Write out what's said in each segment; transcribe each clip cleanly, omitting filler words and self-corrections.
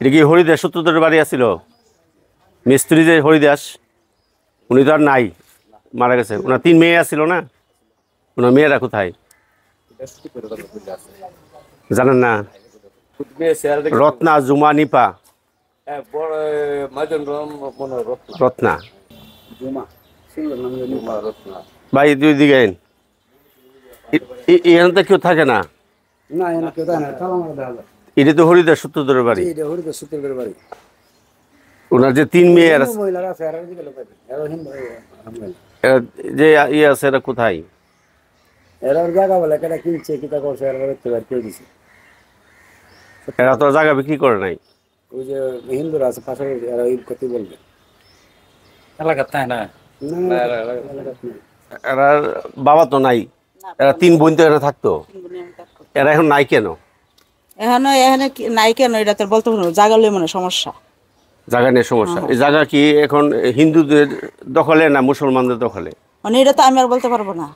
এটা কি হরিদাস সূত্রধরের বাড়ি আছিল? মিস্ত্রি যে হরিদাস, উনি তো আর নাই, মারা গেছে। ওনার 3 মেয়ে আছিল না? ওনার মেয়েরা কোথায় জানেন না? রত্না, জুমা, নিপা, রত্না ভাই, 2 দিকে এখানে তো কেউ থাকে না। এটা তো হরিদাস সূত্রধরের বাড়ি। ওনার যে 3 মেয়ে যে ইয়ে আছে, এরা কোথায়? এরা তো জায়গা বিক্রি করে নাই। ওই যে হিন্দুরা আছে পাশে, এরা এই কথা বলবে এলাকার তাই না, এরা বাবা তো নাই, এরা 3 বোন তো এরা থাকতো, এরা এখন নাই কেন? এখানে নাই কেন এটা তো বলতে পারবো, জায়গা লই মানে সমস্যা, জায়গা নিয়ে সমস্যা। এই জায়গা কি এখন হিন্দুদের দখলে না মুসলমানদের দখলে? মানে এটা তো আমি আর বলতে পারবো না,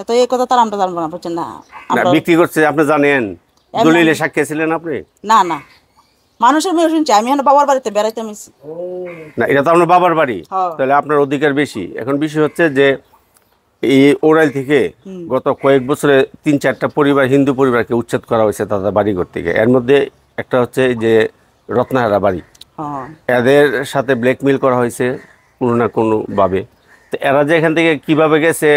তো এই কথা তার আমরা জানবো না, বুঝছেন না? বিক্রি করছে আপনি জানেন? দলিলে সাক্ষী ছিলেন আপনি? না না, মানুষের মেয়ে শুনছি, আমি এখন বাবার বাড়িতে বেড়াইতে মিছি না, এটা তো আপনার বাবার বাড়ি, তাহলে আপনার অধিকার বেশি। এখন বিষয় হচ্ছে যে এই ওরাইল থেকে গত কয়েক বছরে 3-4টা পরিবার, হিন্দু পরিবারকে উচ্ছেদ করা হয়েছে তাদের বাড়িঘর থেকে। এর মধ্যে একটা হচ্ছে যে রত্নাহারা বাড়ি, এদের সাথে ব্ল্যাকমেল করা হয়েছে কোনো না কোনো ভাবে। তো এরা যে এখান থেকে কিভাবে গেছে,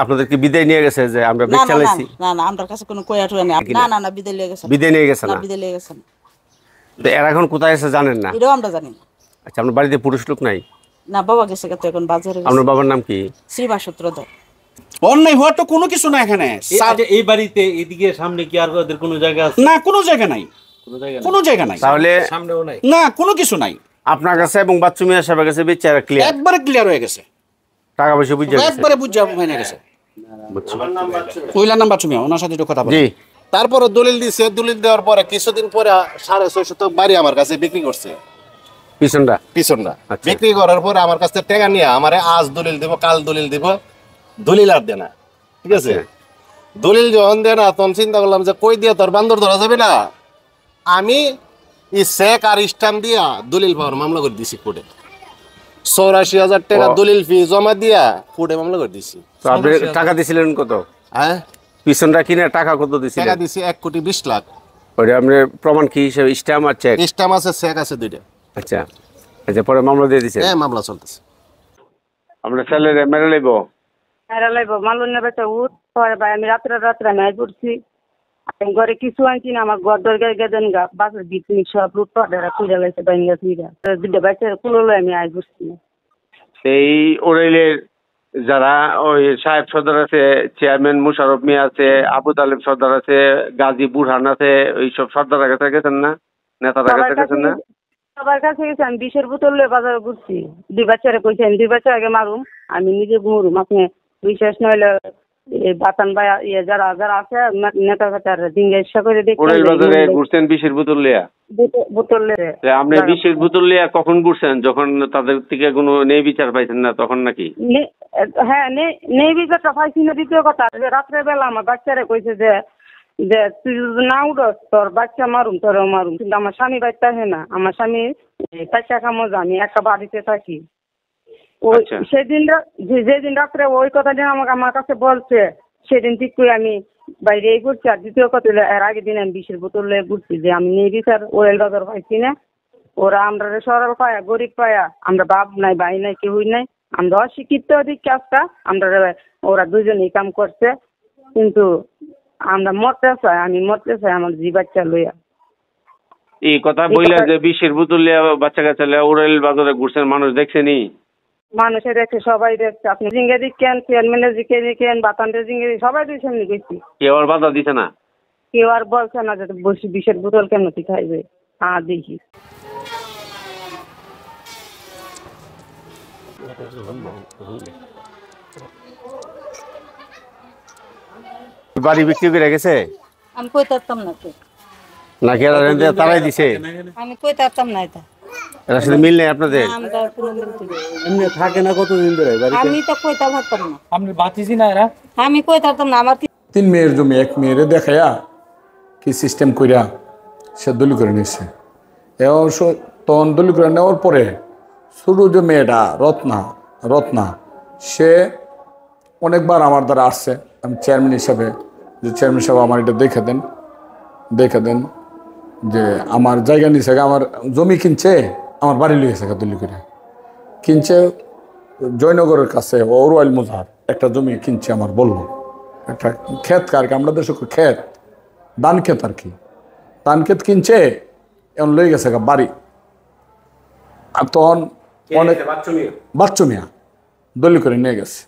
আপনাদেরকে বিদায় নিয়ে গেছে যে আমরা বেচ চালাইছি? না না, আমার কাছে কোনো কইয়া টুয়া নেই। না না না, বিদায় নিয়ে গেছে। বিদায় নিয়ে গেছে না? বিদায় নিয়ে গেছে। তো এরা এখন কোথায় আছে জানেন না? এটাও আমরা জানি না। আচ্ছা, আপনার বাড়িতে পুরুষ লোক নাই? না, বাবা গেছে কত, এখন বাজারে। আপনার বাবার নাম কি? শ্রীবাস সূত্রধর। অন্যায় হওয়ার তো কোনো কিছু না এখানে। এই বাড়িতে এদিকে সামনে কি আর ওদের কোনো জায়গা আছে? না, কোনো জায়গা নাই, কোনো জায়গা নাই, তাহলে সামনেও নাই, না কোনো কিছু নাই। আপনার কাছে এবং বাচ্চু মিয়া সাহেবের কাছে বিচারা ক্লিয়ার, একবারে ক্লিয়ার হয়ে গেছে, টাকা পয়সা বুঝে গেছে, একবারে বুঝা হয়ে গেছে। ওইলার নাম বাচ্চু মিয়া, ওনার সাথে একটু কথা বলি। তারপরে দলিল দিছে, দলিল দেওয়ার পরে কিছুদিন পরে 650 বাড়ি আমার কাছে বিক্রি করছে। পিছনটা বিক্রি করার পরে আমার কাছে টাকা নিয়ে আমারে আজ দলিল দেব, কাল দলিল দেব, দলিল আর দেনা। ঠিক আছে, দলিল যখন দেয় না তখন চিন্তা করলাম যে কই দিয়ে তোর বান্দর ধরা যাবে না, আমি এই চেক আর স্ট্যাম্প দিয়া দলিল পাওয়ার মামলা করে দিছি কোর্টে। 84,000 টাকা দলিল ফি জমা দিয়া কোর্টে মামলা করে দিছি। আপনি টাকা দিছিলেন কত? হ্যাঁ, পিছনটা কিনে টাকা কত দিছিলেন? টাকা দিছি 1,20,00,000। ওটা আপনি প্রমাণ কি হিসেবে? স্ট্যাম্প আর চেক? স্ট্যাম্প আছে, চেক আছে, 2টা। আচ্ছা আচ্ছা, পরে মামলা দিয়ে দিছেন? হ্যাঁ, মামলা চলতেছে। আমরা ছেলেরে মেরে লইব, মালুনের বেচা উঠ পরে ভাই, আমি রাত্রে নাই পড়ছি, আমি ঘরে কিছু আনছি না, আমার ঘর দরকার গেছেন গা, বাসের বিটনি সব লুট পাড়া খুঁজে লাগছে, বাইন গেছে, দুটো বাচ্চা কুলো আমি আই পড়ছি। সেই ওরাইলের যারা ওই সাহেব সর্দার আছে, চেয়ারম্যান মুশারফ মিয়া আছে, আবু তালেব সর্দার আছে, গাজী বুরহান আছে, ওইসব সর্দারের কাছে গেছেন না? নেতারা কাছে গেছেন না? সবার কাছে গেছে। আমি 20-এর বোতল লয়ে বাজারে ঘুরছি, 2 বাচ্চারে কইছি আমি 2 বাচ্চা আগে মারুম, আমি নিজে মরুম, আপনি বিশ্বাস নইলে বাতান ভাই যারা যারা আছে নেতা ফেতার জিজ্ঞাসা করে দেখি। ওরাইল বাজারে ঘুরছেন 20-এর বোতল লিয়া? বোতল আপনি 20-এর বোতল লিয়া কখন ঘুরছেন? যখন তাদের থেকে কোনো নেই বিচার পাইছেন না তখন নাকি? হ্যাঁ, নেই বিচারটা পাইছি না। দ্বিতীয় কথা, রাত্রে বেলা আমার বাচ্চারে কইছে যে তুই যদি না উঠস তোর বাচ্চা মারুম, তোরও মারুম। কিন্তু আমার স্বামী বাচ্চা আছে না, আমার স্বামী বাচ্চা খামো, আমি একটা বাড়িতে থাকি। ওই যেদিন রাত্রে ওই কথাটা আমাকে আমার কাছে বলছে, সেদিন ঠিক করে আমি বাইরে ঘুরছি। আর দ্বিতীয় কথা, এর আগের দিন আমি 20-এর বোতল লয়ে ঘুরছি যে আমি নেই বিচার ওরাইল বাজার পাইছি না। ওরা আমরা সরল পায়া, গরিব পায়া, আমরা বাপ নাই, ভাই নাই, কেউই নাই, আমরা অশিক্ষিত দিক কাজটা আমরা, ওরা দুজনেই কাম করছে। কিন্তু আমরা মরতে চাই, আমি মরতে চাই আমার জি বাচ্চা লইয়া। এই কথা বললা যে 20-এর বোতল লিয়া বাচ্চা কাচ্চা লিয়া ওরাইল বাজারে ঘুরছেন, মানুষ দেখছেনি? মানুষের দেখছে, সবাই দেখছে। আপনি জিঙ্গে দিচ্ছেন, চেয়ারম্যানের জিকে দিচ্ছেন, বাতানদের জিঙ্গে সবাই দিচ্ছেন, গেছি। কেউ আর বাধা দিছে না? কেউ আর বলছে না যে বসে 20-এর বোতল কেন তুই খাইবে। দেখি বাড়ি বিক্রি করে গেছে? আমি কই তারতাম না তো, নাকি তারাই দিছে? আমি কই তারতাম না। এটা এর সাথে মিল নেই আপনাদের? এমনি থাকে না কতদিন ধরে বাড়িতে? আমি তো কই তারতাম না। আপনি বাতিছি না এরা? আমি কই তারতাম না। আমার 3 মেয়ের জমি 1 মেয়েরে দেখাইয়া কি সিস্টেম কইরা সে দলি করে নিচ্ছে। এবং তখন দলিল করে নেওয়ার পরে শুরু যে মেয়েটা রত্না সে অনেকবার আমার দ্বারা আসছে, আমি চেয়ারম্যান হিসাবে, যে চেয়ারম্যান সাহেব আমার এটা দেখে দেন যে আমার জায়গা নিয়েছে, আমার জমি কিনছে, আমার বাড়ি লিয়েছে দলিল করে কিনছে, জয়নগরের কাছে ওরওয়াইল মুজাহার একটা জমি কিনছে আমার, বললো একটা ক্ষেত আর কি, আমরা দেশে ক্ষেত ধান ক্ষেত আর কি, ধান ক্ষেত কিনছে, এখন লয়ে গেছে বাড়ি। আর তখন অনেক বাচ্চু মিয়া দলিল করে নিয়ে গেছে।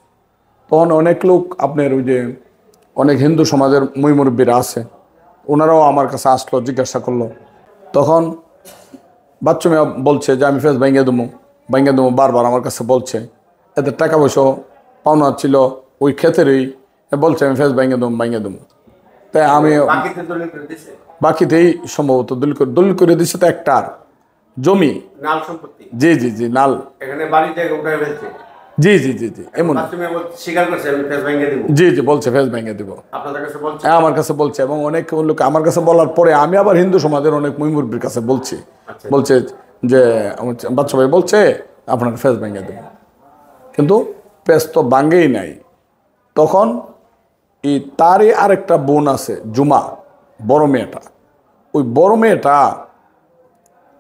তখন অনেক লোক আপনার ওই যে অনেক হিন্দু সমাজের মুরব্বীরা আছে, ওনারাও আমার কাছে আসলো, জিজ্ঞাসা করলো। তখন বাচ্চু মিয়া বলছে যে আমি ফেস ভেঙে দেবো বারবার আমার কাছে বলছে, এদের টাকা পয়সা পাওনা ছিল ওই ক্ষেতেরই, বলছে আমি ফেস ভেঙে দেবো। তাই আমি বাকিতেই সম্ভবত দলিল করে দিচ্ছে তো একটা জমি, নাল সম্পত্তি। জি নাল, এখানে বাড়ি থেকে উঠায় ফেলছে। জি এমন স্বীকার করছে আমি ফেস ভেঙে দেব। জি বলছে ফেস ভেঙে দেবো, আপনাদের কাছে বলছে? আমার কাছে বলছে, এবং অনেক লোক আমার কাছে বলার পরে আমি আবার হিন্দু সমাজের অনেক মুরব্বীর কাছে বলছি, বলছে যে বাচ্চা ভাই বলছে আপনার ফেস ভেঙে দেবো, কিন্তু ফেস তো ভাঙেই নাই। তখন তারই আরেকটা বোন আছে জুমা, বড় মেয়েটা, ওই বড় মেয়েটা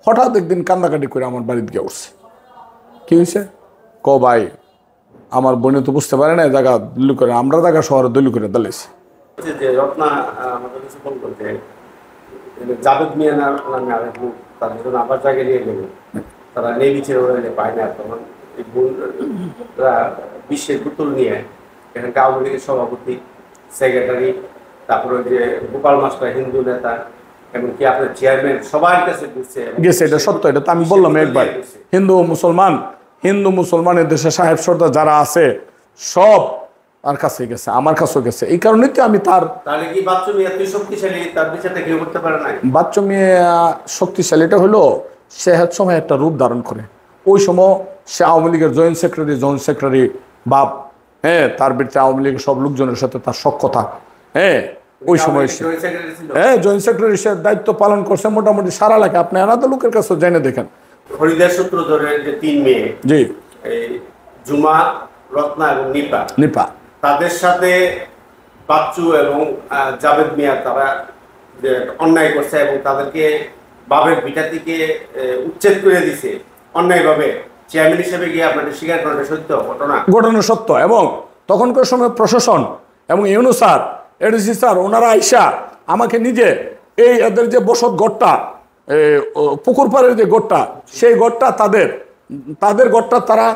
হঠাৎ একদিন কান্দাকাটি করে আমার বাড়িতে গিয়ে উঠছে। কি হয়েছে? ভাই আমার বোনে তো বুঝতে পারে না জায়গা দলিল করে, আমরা জায়গা শহরে দলিল করে দাঁড়িয়েছি। যে রত্না আমাদের কাছে বলবো যে জাভেদ মিয়া নামে আরেক লোক, তাদের জন্য আবার জায়গা নিয়ে গেল, তারা নেবিচের ওরা পায় না। তখন এই বোনরা বিশ্বের পুতুল নিয়ে এখানকার আওয়ামী লীগের সভাপতি, সেক্রেটারি, তারপরে যে গোপাল মাস্টার হিন্দু নেতা, এমনকি আপনার চেয়ারম্যান সবার কাছে গেছে। এটা সত্য, এটা তো আমি বললাম একবার। হিন্দু মুসলমানের দেশে সাহেব সর্দার যারা আছে সব আর কাছে গেছে, আমার কাছেও গেছে। এই কারণে তো আমি তাহলে কি বাচ্চু মিয়া তুই শক্তিশালী, তার বিচারটা কেউ করতে পারে না? বাচ্চু মিয়া শক্তিশালীটা হলো সে এক সময় একটা রূপ ধারণ করে। ওই সময় সে আওয়ামী লীগের জয়েন্ট সেক্রেটারি বাপ, হ্যাঁ, তার বিরুদ্ধে আওয়ামী লীগের সব লোকজনের সাথে তার সখ্যতা, হ্যাঁ, ওই সময় জয়েন্ট সেক্রেটারি সে দায়িত্ব পালন করছে মোটামুটি সারা এলাকা। আপনি আলাদা লোকের কাছে জেনে দেখেন। হরিদাস সূত্র ধরে যে তিন মেয়ে, জি, জুমা, রত্না এবং নিপা, তাদের সাথে বাচ্চু এবং জাভেদ মিয়া তারা যে অন্যায় করছে এবং তাদেরকে বাবের ভিটা থেকে উচ্ছেদ করে দিছে অন্যায়ভাবে, চেয়ারম্যান হিসেবে গিয়ে আপনাদের স্বীকার করাটা সত্য ঘটনা সত্য। এবং তখনকার সময় প্রশাসন এবং ইউনূস স্যার, এডিসি স্যার, ওনারা আইসা আমাকে নিজে এই এদের যে বসত গড়টা, পুকুর পাড়ের যে গড়টা, সেই গড়টা তাদের গড়টা তারা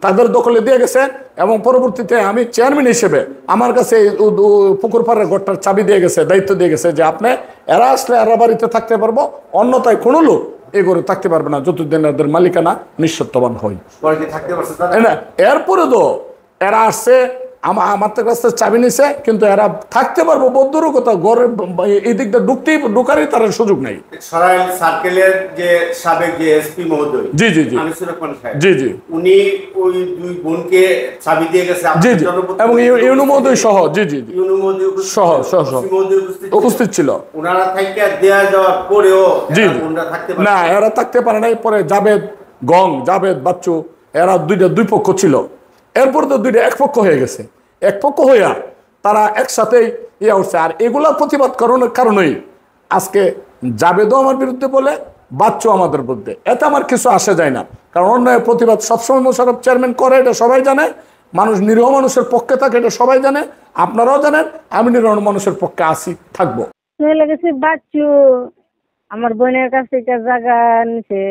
তাদের দখলে দিয়ে গেছে। এবং পরবর্তীতে আমি চেয়ারম্যান হিসেবে আমার কাছে পুকুর পাড়ের গড়টার চাবি দিয়ে গেছে, দায়িত্ব দিয়ে গেছে যে আপনি এরা আসলে এরা বাড়িতে থাকতে পারবো, অন্যথায় কোনো লোক এ করে থাকতে পারবে না যতদিন এদের মালিকানা নিঃসত্ত্ববান হয়। এরপরে তো এরা আসছে আমার কাছে চাবি নিছে, কিন্তু এরা থাকতে পারবো বদ্ধর কথা, ঘরের এই দিকটা ঢুকারই তার সুযোগ নাই। সরাইল সার্কেলের যে সাবেক যে এসপি মহোদয়, জি, উনি ওই দুই বোনকে চাবি দিয়ে গেছে, এবং ইউনূ মহোদয় সহ, ইউনূ মহোদয় সহ উপস্থিত ছিল। ওনারা থেকে দেয়া যাওয়ার পরেও না, এরা থাকতে পারে নাই। পরে জাভেদ বাচ্চু, এরা দুই পক্ষ ছিল। এরপর তো দুইটা এক পক্ষ হয়ে গেছে, এক পক্ষ হইয়া তারা একসাথেই উঠছে। আর এগুলা প্রতিবাদ করানোর কারণেই আজকে জাভেদও আমার বিরুদ্ধে বলে, বাচ্চু আমাদের বিরুদ্ধে। এতে আমার কিছু আসে যায় না, কারণ অন্যায় প্রতিবাদ সবসময় মোশাররফ চেয়ারম্যান করে, এটা সবাই জানে। মানুষ নিরীহ মানুষের পক্ষে থাকে, এটা সবাই জানে, আপনারাও জানেন। আমি নিরীহ মানুষের পক্ষে আসি, থাকবো। বাচ্চু আমার বোনের কাছ থেকে জায়গা নিছে,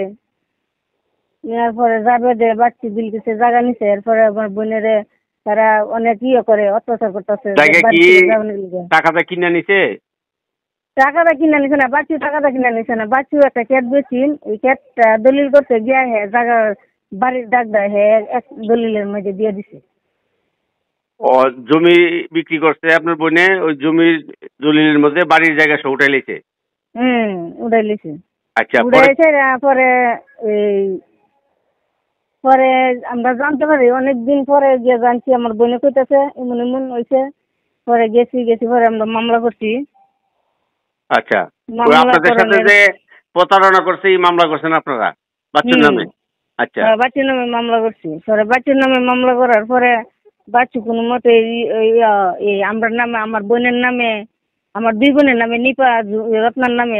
নেওয়ার পরে যাবে যে বাচ্চি বিল কিছু জায়গা নিছে। এরপরে আমার বোনের তারা অনেক করে অত্যাচার করতেছে। টাকাটা কিনে নিছে না, বাচ্চু টাকাটা কিনে নিছে না। বাচ্চু একটা ক্ষেত বেচিন, ওই ক্ষেতটা দলিল করতে গিয়া হ্যাঁ জায়গা বাড়ির ডাক দেয়, হ্যাঁ এক দলিলের মধ্যে দিয়ে দিছে। জমি বিক্রি করছে আপনার বোনে, ওই জমির দলিলের মধ্যে বাড়ির জায়গা সব উঠাই লিছে। উঠাই লিছে। আচ্ছা, উঠাইছে। পরে পরে আমরা জানতে পারি, অনেকদিন পরে গিয়ে জানছি আমার বোনে কইতেছে এমন হয়েছে। পরে গেছি পরে আমরা মামলা করছি। আচ্ছা, আপনাদের সাথে যে প্রতারণা করছে এই মামলা করছেন আপনারা বাচ্চুর নামে? আচ্ছা, বাচ্চুর নামে মামলা করছি। পরে বাচ্চুর নামে মামলা করার পরে বাচ্চু কোনো মতে এই আমার নামে, আমার বোনের নামে, আমার 2 বোনের নামে, নিপা রত্নার নামে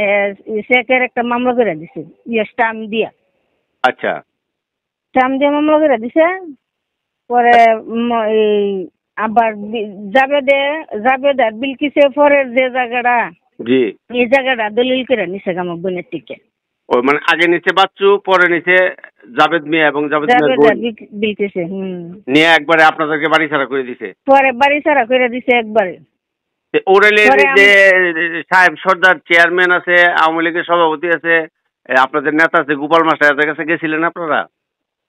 শেখের একটা মামলা করে দিছে, স্টাম্প দিয়া। আচ্ছা, স্টাম্প দিয়ে মামলা করে দিছে। পরে এই আবার জাবেদ আর বিলকিসে পরের যে জায়গাটা, জি, এই জায়গাটা দলিল করে নিছে আমার বোনের থেকে। ওই মানে আগে নিচে বাচ্চু, পরে নিচে জাবেদ মিয়া এবং জাবেদ মিয়ার জাবেদ বোন আর বিলকিসে নিয়ে একবারে আপনাদেরকে বাড়ি ছাড়া করে দিছে। পরে বাড়ি ছাড়া করে দিছে একবারে। ওরালের পরে যে সাহেব সর্দার চেয়ারম্যান আছে, আওয়ামী লীগের সভাপতি আছে, আপনাদের নেতা আছে গোপাল মাস্টার, এদের কাছে গেছিলেন আপনারা?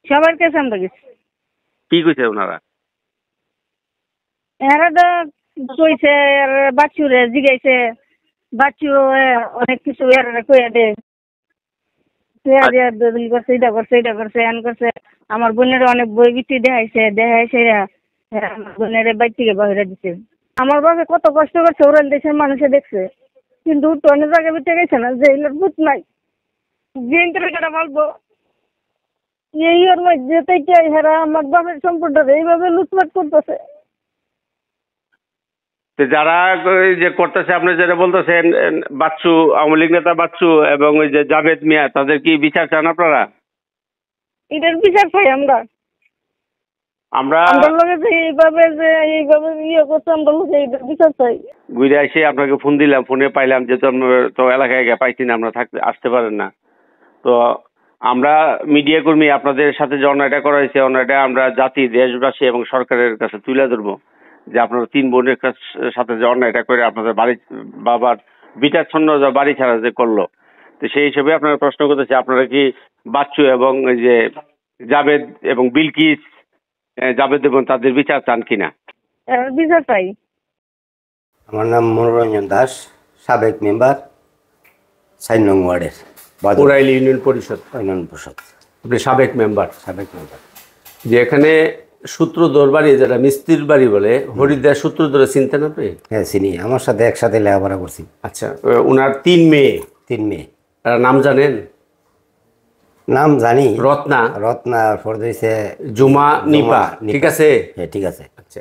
সবার কাছে আমরা গেছি। কি কইছে ওনারা? এরা তো কইছে, বাচ্চুরে জিগাইছে, বাচ্চু অনেক কিছু এরা কইয়া দে, দলিল করছে, এটা করছে, এটা করছে, এন করছে। আমার বোনের অনেক বই বিক্রি দেখাইছে আমার বোনের বাড়ি থেকে বাইরে দিছে। আমার বাবা কত কষ্ট করছে, ওরা দেশের মানুষে দেখছে, কিন্তু তো অনেক জায়গায় বিতে গেছে না যে এগুলোর বুথ নাই। বিএনপির কথা বলবো এই ওর মধ্যে থেকে হেরা আমার বাবার সম্পদটা এইভাবে লুটপাট করতেছে। যারা যে করতেছে, আপনি যেটা বলতেছেন বাচ্চু, আওয়ামী লীগ নেতা বাচ্চু এবং ওই যে জাভেদ মিয়া, তাদের কি বিচার চান আপনারা? এটার বিচার চাই আমরা। আমরা লোকে যে এইভাবে ইয়ে করছে, আমরা লোকে এটার বিচার চাই। ঘুরে এসে আপনাকে ফোন দিলাম, ফোনে পাইলাম যে তো এলাকায় গিয়ে পাইছি না, আমরা আসতে পারেন না। তো আমরা মিডিয়া কর্মী, আপনাদের সাথে যে অন্যায়টা করা হয়েছে, অন্যায়টা আমরা জাতি, দেশবাসী এবং সরকারের কাছে তুলে ধরবো যে আপনারা 3 বোনের সাথে যে অন্যায়টা করে আপনাদের বাবার বিটাচ্ছন্ন বাড়ি ছাড়া যে করলো, তো সেই হিসেবে আপনারা প্রশ্ন করতেছে, আপনারা কি বাচ্চু এবং এই যে জাবেদ এবং বিলকিস, জাবেদ এবং তাদের বিচার চান কিনা? বিচার চাই। আমার নাম মনোরঞ্জন দাস, সাবেক মেম্বার 4 নং ওয়ার্ডের ওরাইল ইউনিয়ন পরিষদ। আপনি সাবেক মেম্বার। যে এখানে সূত্রধর বাড়ি, যেটা মিস্ত্রির বাড়ি বলে, হরিদাস সূত্রধরে চিনতেন আপনি? হ্যাঁ চিনি, আমার সাথে একসাথে লেখাপড়া করছি। আচ্ছা, ওনার 3 মেয়ে। নাম জানেন? নাম জানি, রত্না, ফর দিয়েছে জুমা, নিপা, ঠিক আছে? হ্যাঁ ঠিক আছে। আচ্ছা,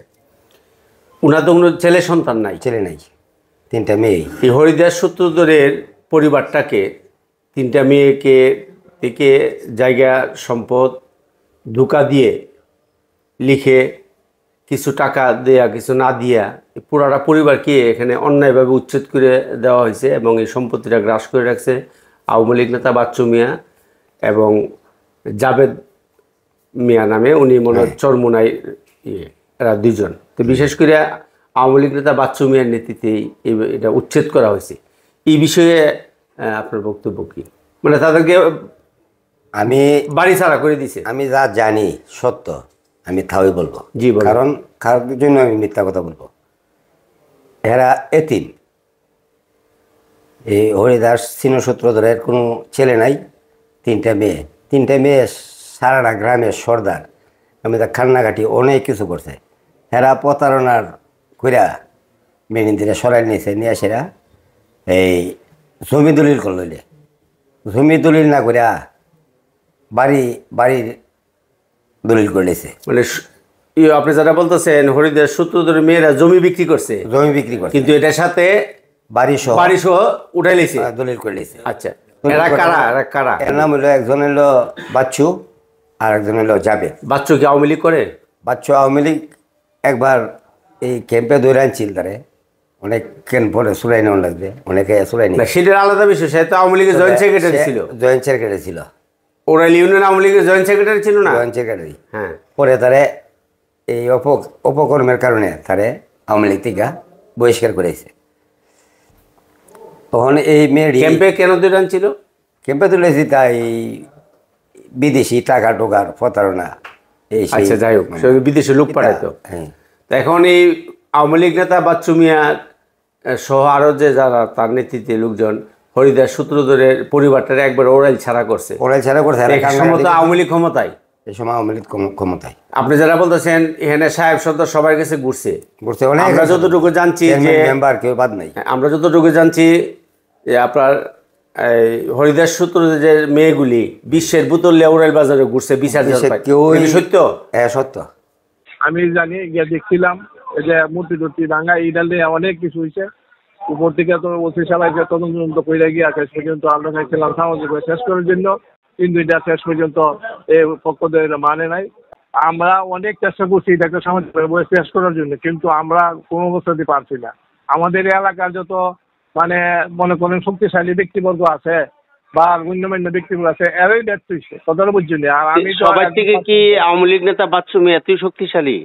ওনার তো কোনো ছেলে সন্তান নাই? ছেলে নাই, 3টা মেয়ে। এই হরিদাস সূত্রধরের পরিবারটাকে 3টা মেয়েকে থেকে জায়গা সম্পদ ধোঁকা দিয়ে লিখে কিছু টাকা দেয়া, কিছু না দিয়া, পুরাটা পরিবারকে এখানে অন্যায়ভাবে উচ্ছেদ করে দেওয়া হয়েছে এবং এই সম্পত্তিটা গ্রাস করে রাখছে আওয়ামী লীগ নেতা বাচ্চু মিয়া এবং জাবেদ মিয়া নামে, উনি মনে হয় চরমোনাই, এরা 2 জন। তো বিশেষ করে আওয়ামী লীগ নেতা বাচ্চু মিয়ার নেতৃত্বে এটা উচ্ছেদ করা হয়েছে। এই বিষয়ে আপনার বক্তব্য কি? মানে তাদেরকে আমি বাড়ি ছাড়া করে দিছে। আমি যা জানি সত্য আমি তাই বলবো। জি, কারণ কারোর জন্য আমি মিথ্যা কথা বলবো। এরা এতিম। এই হরিদাস সূত্রধরের কোনো ছেলে নাই, 3টা মেয়ে সারাটা গ্রামের সর্দার। আমি তা কান্নাকাটি অনেক কিছু করছে। এরা প্রতারণার কইরা মেনিন্দিরে সরাই নিয়েছে, নিয়ে সেরা এই জমি দলিল করলে, জমি দলিল না করিয়া বাড়ির দলিল করেছে। মানে আপনি যারা বলতেছেন হরিদাস সূত্রধরের মেয়েরা জমি বিক্রি করছে, কিন্তু এটার সাথে বাড়ি সহ উঠাই লেছে, দলিল করে লেছে। আচ্ছা, এরা কারা? এর নাম হলো, একজন হলো বাচ্চু আর একজন হলো জাবেদ। বাচ্চু কি আওয়ামী লীগ করে? বাচ্চু আওয়ামী লীগ একবার এই ক্যাম্পে ধরে আনছিল, তারে অনেক কেন পরে চুরাই নেওয়া লাগবে, অনেকে চুরাই নিয়ে। সেটার আলাদা বিষয়, সে তো আওয়ামী লীগের জয়েন্ট সেক্রেটারি ছিল। ওরাইল ইউনিয়ন আওয়ামী লীগের জয়েন্ট সেক্রেটারি ছিল না? Joint secretary. হ্যাঁ। পরে তারে এই অপকর্মের কারণে তারে আওয়ামী লীগ থেকে বহিষ্কার করেছে। তখন এই মেয়ের ক্যাম্পে কেন ধরে আনছিল? ক্যাম্পে তুলেছি তাই বিদেশি টাকা টোকার প্রতারণা। আচ্ছা, যাই হোক, বিদেশে লোক পাঠাইতো। এখন এই আওয়ামী লীগ নেতা বাচ্চু মিয়া সহ আরো যে যারা তার নেতৃত্বে লোকজন হরিদাস সূত্রধরের পরিবারটা একবার ওরাইল ছাড়া করছে। আওয়ামী লীগ ক্ষমতায়, এই সময় আওয়ামী লীগ ক্ষমতায়। আপনি যারা বলতেছেন এখানে সাহেব সর্দার সবার কাছে ঘুরছে, আমরা যতটুকু জানছি যে মেম্বার কেউ বাদ নাই। আমরা যতটুকু জানছি যে আপনার এই হরিদাস সূত্র যে মেয়েগুলি বিশ্বের বোতল উড়াইল বাজারে ঘুরছে বিচার কেউ সত্য? হ্যাঁ সত্য। আমি জানি গিয়ে দেখছিলাম এই যে মূর্তি টুর্তি ভাঙা এই ডাল দিয়ে অনেক কিছু হয়েছে। উপর থেকে তো ওসি সবাইকে তদন্ত করে গিয়ে শেষ পর্যন্ত আমরা চাইছিলাম সামাজিক শেষ করার জন্য, কিন্তু এটা শেষ পর্যন্ত এই পক্ষদের মানে নাই। আমরা অনেক চেষ্টা করছি এটাকে সামাজিক শেষ করার জন্য, কিন্তু আমরা কোনো অবস্থাতে পারছি না। আমাদের এলাকার যত মানে মনে করেন শক্তিশালী ব্যক্তিবর্গ আছে বা গণ্যমান্য ব্যক্তিবর্গ আছে এরাই ব্যর্থ হয়েছে, কথাটা বুঝছি না। আর আমি সবাই থেকে কি আওয়ামী লীগ নেতা বাচ্চু মিয়া এতই শক্তিশালী?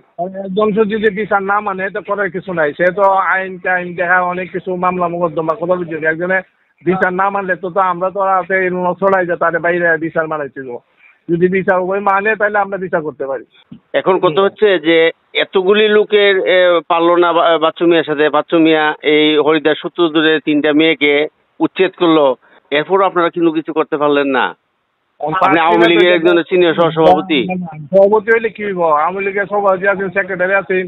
একজন যদি বিচার না মানে তো করার কিছু নাই, সে তো আইন টাইন দেখা অনেক কিছু মামলা মোকদ্দমা, কথা বুঝছি না। একজনে বিচার না মানলে তো আমরা তো ছড়াই যে তার বাইরে বিচার মানাইছিল। যদি বিচার ওই মানে তাহলে আমরা বিচার করতে পারি। এখন কথা হচ্ছে যে এতগুলি লোকের পারলো না বাচ্চু মিয়ার সাথে, বাচ্চু মিয়া এই হরিদাস সূত্র ধরে 3টা মেয়েকে উচ্ছেদ করলো, এরপর আপনারা কিন্তু কিছু করতে পারলেন না। আপনি আওয়ামী লীগের একজন সিনিয়র সহসভাপতি। সভাপতি হইলে কি হইব? আওয়ামী লীগের সভাপতি আছেন, সেক্রেটারি আছেন,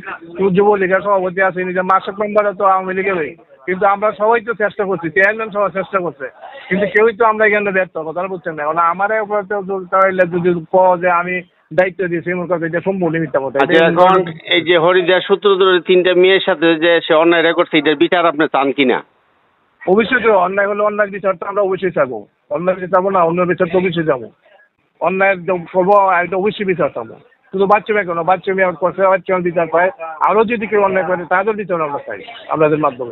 যুবলীগের সভাপতি আছেন, নিজের মাসিক মেম্বারও তো আওয়ামী লীগের। কিন্তু আমরা সবাই তো চেষ্টা করছি, চেয়ারম্যান সবাই চেষ্টা করছে, কিন্তু কেউই তো আমরা এখানে ব্যর্থ, কথা বুঝছেন না। কারণ আমার উপরে যদি যে আমি দায়িত্ব দিয়েছি এমন কথা এটা সম্পূর্ণ মিথ্যা কথা। এখন এই যে হরিদাস সূত্র ধরে 3টা মেয়ের সাথে যে সে অন্যায় করছে, এটার বিচার আপনি চান কিনা? অবশ্যই তো অন্যায় হলে অন্যায় বিচারটা আমরা অবশ্যই চাবো। অন্যায় বিচার চাবো না, অন্য বিচার তো অবশ্যই যাবো। অন্যায় করবো একটা অবশ্যই বিচার চাবো। শুধু বাচ্চা মেয়ে কেন, বাচ্চা মেয়ে করছে, বাচ্চা বিচার পায়। আরও যদি কেউ অন্যায় করে তাদের বিচার আমরা চাই আপনাদের মাধ্যমে।